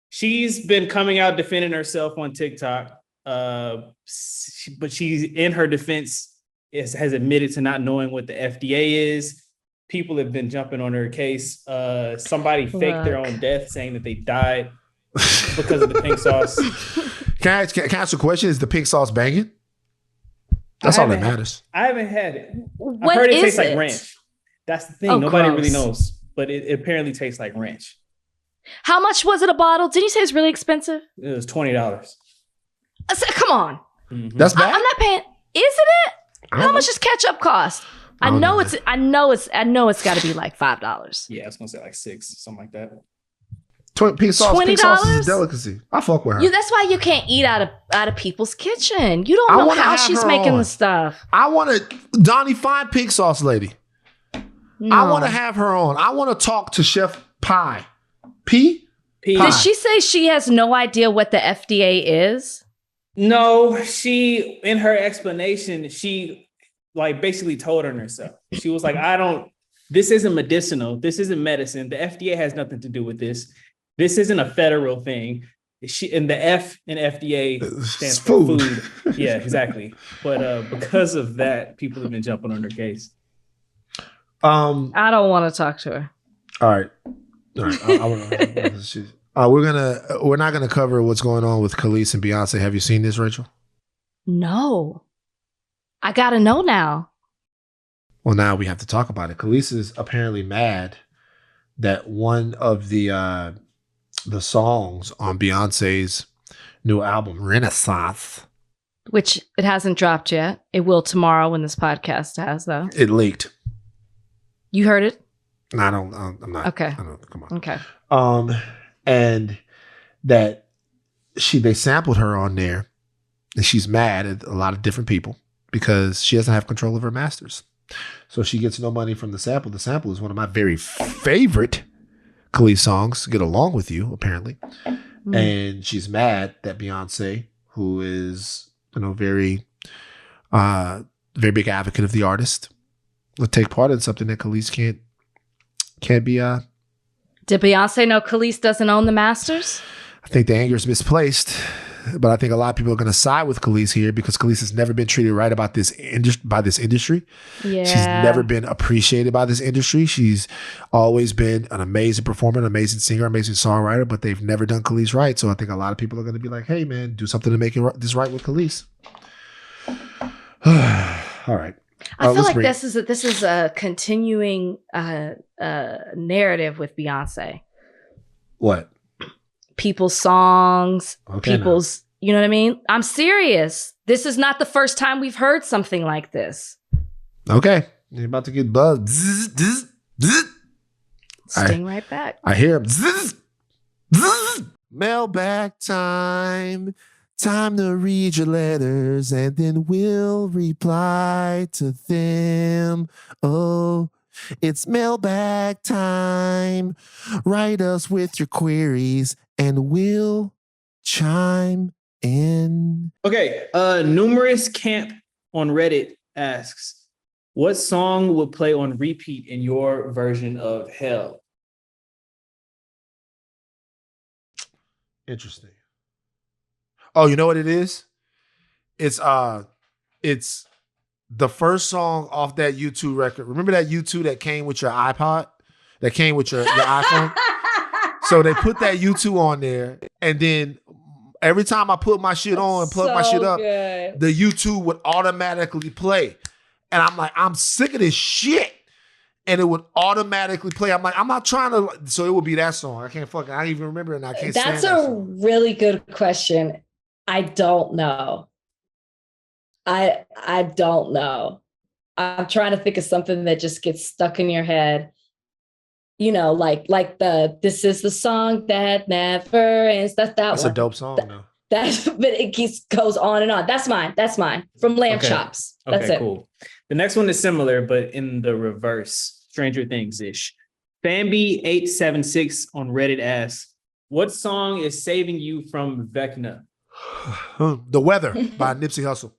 she's been coming out defending herself on TikTok. But she's, in her defense, has admitted to not knowing what the FDA is. People have been jumping on her case. Somebody faked their own death, saying that they died because of the pink sauce. Can I ask a question? Is the pink sauce banging? That's all that matters. I haven't had it. I've heard it tastes like ranch. That's the thing. Nobody really knows, but it apparently tastes like ranch. How much was it a bottle? Did you say it's really expensive? It was $20. Come on. Mm-hmm. That's bad. I'm not paying. Isn't it? How much does ketchup cost? I know it's got to be like $5. Yeah, I was gonna say like $6, something like that. Pink sauce is a delicacy. I fuck with her. That's why you can't eat out of people's kitchen. You don't know how she's making the stuff. I want to Donnie, find pink sauce lady. No. I want to have her on. I want to talk to Chef Pie. P. Did she say she has no idea what the FDA is? No, she, in her explanation, she like basically told on herself. She was like, this isn't medicinal. This isn't medicine. The FDA has nothing to do with this. This isn't a federal thing. And the F in FDA stands for food. Yeah, exactly. But because of that, people have been jumping on her case. I don't want to talk to her. All right. We're not gonna cover what's going on with Khalees and Beyonce. Have you seen this, Rachel? No. I gotta know now. Well, now we have to talk about it. Khalees is apparently mad that one of the songs on Beyonce's new album, Renaissance, which it hasn't dropped yet. It will tomorrow when this podcast has, though. It leaked. You heard it? No, I'm not. Okay. Come on. Okay. And that they sampled her on there, and she's mad at a lot of different people because she doesn't have control of her masters. So she gets no money from the sample. The sample is one of my very favorite Khalees songs, Get Along With You, apparently. And she's mad that Beyonce, who is, very, very big advocate of the artist, would take part in something that Khalees can't be. Did Beyonce know Khalees doesn't own the masters? I think the anger is misplaced, but I think a lot of people are going to side with Khalees here because Khalees has never been treated right by this industry. Yeah. She's never been appreciated by this industry. She's always been an amazing performer, an amazing singer, amazing songwriter, but they've never done Khalees right. So I think a lot of people are going to be like, hey, man, do something to make this right with Khalees. All right. I feel like this is a continuing narrative with Beyonce. What? People's songs, people's, you know what I mean? I'm serious. This is not the first time we've heard something like this. Okay. You're about to get buzzed. Sting right back. I hear him. Mailbag time. Time to read your letters and then we'll reply to them. Oh, it's mailbag time. Write us with your queries and we'll chime in. Okay. Numerous Camp on Reddit asks, what song would play on repeat in your version of Hell? Interesting. Oh, you know what it is? It's the first song off that U2 record. Remember that U2 that came with your iPod? That came with your iPhone? So they put that U2 on there, and then every time I put my shit on and plug my shit up, the U2 would automatically play. And I'm like, I'm sick of this shit. And it would automatically play. I'm like, I'm not trying to. So it would be that song. I don't even remember it. And I can't stand that That's a song. really good question. I don't know. I don't know. I'm trying to think of something that just gets stuck in your head. You know, like this is the song that never ends. That's one. a dope song, though. But it goes on and on. That's mine. From Lamb Chops. That's it. Cool. The next one is similar, but in the reverse. Stranger Things-ish. Famby876 on Reddit asks, what song is saving you from Vecna? The Weather by Nipsey Hussle.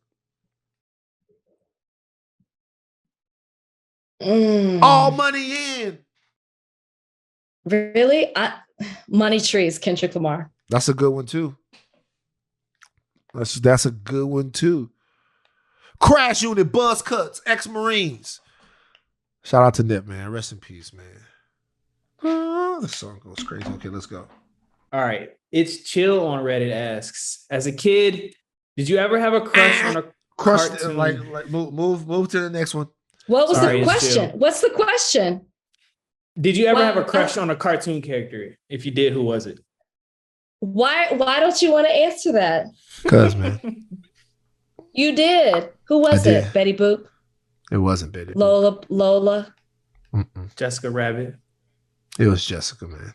All money in. Really? Money Trees, Kendrick Lamar. That's a good one too. That's a good one too. Crash Unit, Buzz Cuts, Ex-Marines. Shout out to Nip, man. Rest in peace, man. This song goes crazy. Okay, let's go. All right. It's Chill on Reddit asks, as a kid, did you ever have a crush on a cartoon? Like move to the next one. What was the question? What's the question? Did you ever have a crush on a cartoon character? If you did, who was it? Why don't you want to answer that? Because, man. You did. Who was it? Betty Boop? It wasn't Betty. Lola. Jessica Rabbit. It was Jessica, man.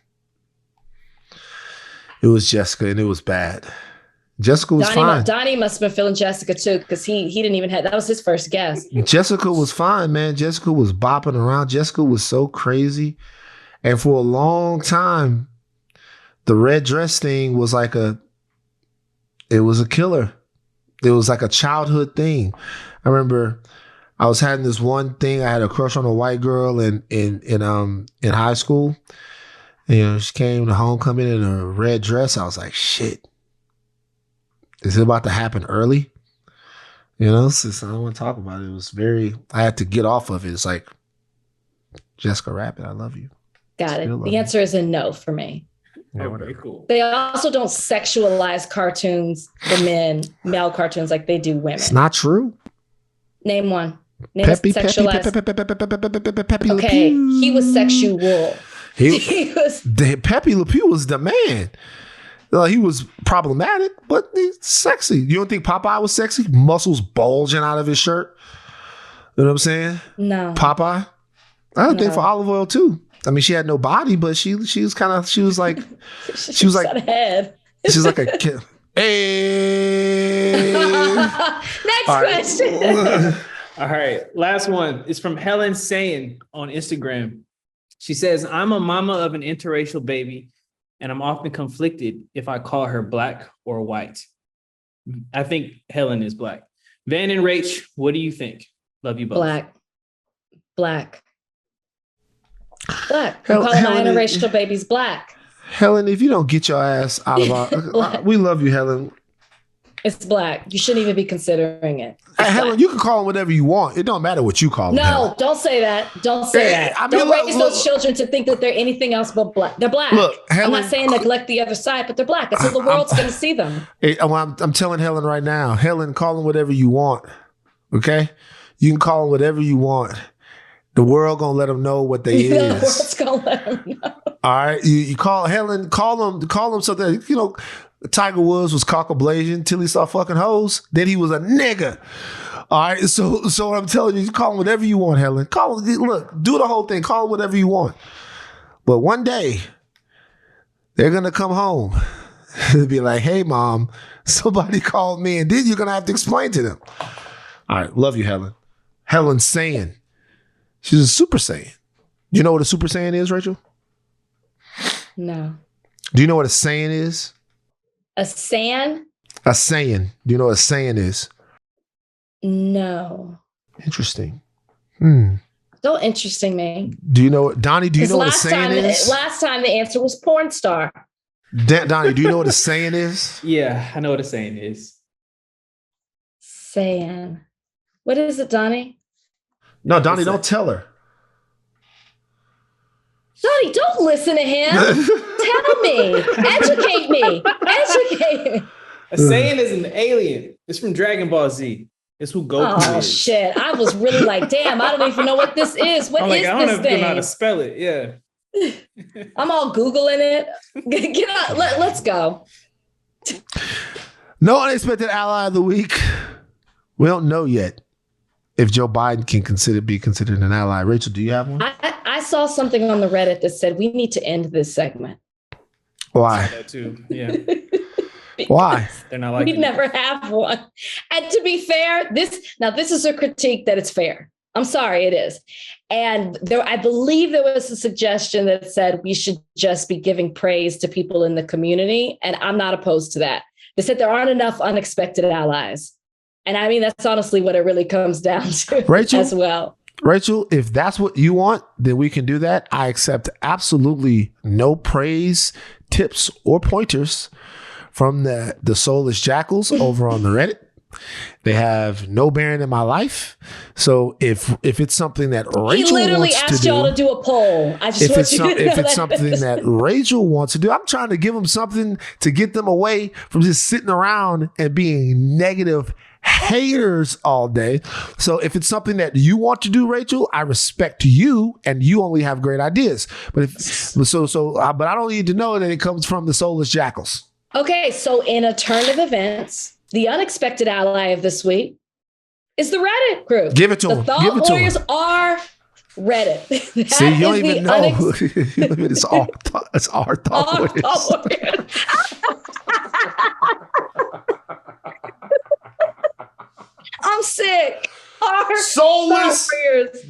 It was Jessica, and it was bad. Jessica was fine. Donnie must have been feeling Jessica too, because he didn't even have, that was his first guess. Jessica was fine, man. Jessica was bopping around. Jessica was so crazy. And for a long time, the red dress thing was it was a killer. It was like a childhood thing. I remember I was having this one thing. I had a crush on a white girl in high school. You know, she came to homecoming in a red dress. I was like, shit. Is it about to happen early? You know, since I don't want to talk about it. It was I had to get off of it. It's like, Jessica Rabbit, I love you. Got it. The answer is a no for me. Yeah, very cool. They also don't sexualize cartoons for men, male cartoons, like they do women. It's not true. Name one. Name Peppy Okay, he was sexual. He was Pepe Le Pew was the man. He was problematic, but he's sexy. You don't think Popeye was sexy? Muscles bulging out of his shirt. You know what I'm saying? No. Popeye? I don't think for Olive Oil too. I mean, she had no body, but she was like she was like a head. She's like a kid. Hey. Next question. All right. Last one is from Helen Sayin on Instagram. She says, I'm a mama of an interracial baby, and I'm often conflicted if I call her black or white. I think Helen is black. Van and Rach, what do you think? Love you both. Black. I'm calling my interracial babies black. Helen, if you don't get your ass out of our... we love you, Helen. It's black. You shouldn't even be considering it. Helen, you can call them whatever you want. It don't matter what you call them. No, don't say that. Don't say that. I mean, don't raise those children to think that they're anything else but black. They're black. Look, Helen, I'm not saying neglect the other side, but they're black. That's what the world's going to see them. I'm telling Helen right now. Helen, call them whatever you want. Okay? You can call them whatever you want. The world going to let them know what they is. The world's going to let them know. All right? You call Helen, call them so that, you know, Tiger Woods was cock-a-blazing till he saw fucking hoes. Then he was a nigga. All right. So what I'm telling you call him whatever you want, Helen. Call him, look, do the whole thing. Call him whatever you want. But one day, they're going to come home and be like, hey, mom, somebody called me. And then you're going to have to explain to them. All right. Love you, Helen. Helen Saiyan. She's a Super Saiyan. Do you know what a Super Saiyan is, Rachel? No. Do you know what a Saiyan is? A Saiyan? A Saiyan. Do you know what a Saiyan is? No. Interesting. Don't interesting me. Do you know, Donnie, do you know what a Saiyan is? Last time the answer was porn star. Donnie, do you know what a saying is? Yeah, I know what a saying is. Saying. What is it, Donnie? No, Donnie, don't tell her. Donnie, don't listen to him. Tell me. Educate me. Educate me. A saying is an alien. It's from Dragon Ball Z. It's who Goku is. Shit. I was really like, damn, I don't even know what this is. What is I don't this even thing? know how to spell it. Yeah. I'm all Googling it. Get out. Let's go. No unexpected ally of the week. We don't know yet if Joe Biden can be considered an ally. Rachel, do you have one? I saw something on the Reddit that said we need to end this segment. Why? That too. Yeah. Why? They're not like we never have one. And to be fair, this is a critique that it's fair. I'm sorry, it is. And I believe there was a suggestion that said we should just be giving praise to people in the community. And I'm not opposed to that. They said there aren't enough unexpected allies. And I mean, that's honestly what it really comes down to, Rachel, as well. Rachel, if that's what you want, then we can do that. I accept absolutely no praise, tips, or pointers from the Soulless Jackals over on the Reddit. They have no bearing in my life. So if it's something that Rachel he literally wants asked to y'all do, to do a poll. I just if want it's something that Rachel wants to do, I'm trying to give them something to get them away from just sitting around and being negative haters all day. So if it's something that you want to do, Rachel, I respect you, and you only have great ideas. But but I don't need to know that it comes from the Soulless Jackals. Okay, so in a turn of events, the unexpected ally of this week is the Reddit group. Give it to them. The Thought Warriors are Reddit. See, you don't even know. It's our Thought Warriors. I'm sick. Our Soulless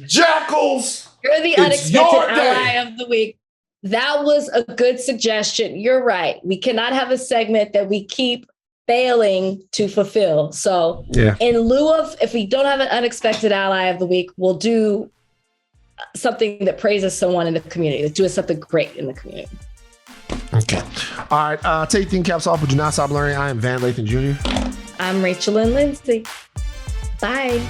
Jackals. You're the unexpected ally of the week. That was a good suggestion. You're right. We cannot have a segment that we keep failing to fulfill. So in lieu of, if we don't have an unexpected ally of the week, we'll do something that praises someone in the community. Let's do something great in the community. Okay. All right. Take your caps off, but do not stop learning. I am Van Lathan Jr. I'm Rachel and Lindsay. Bye.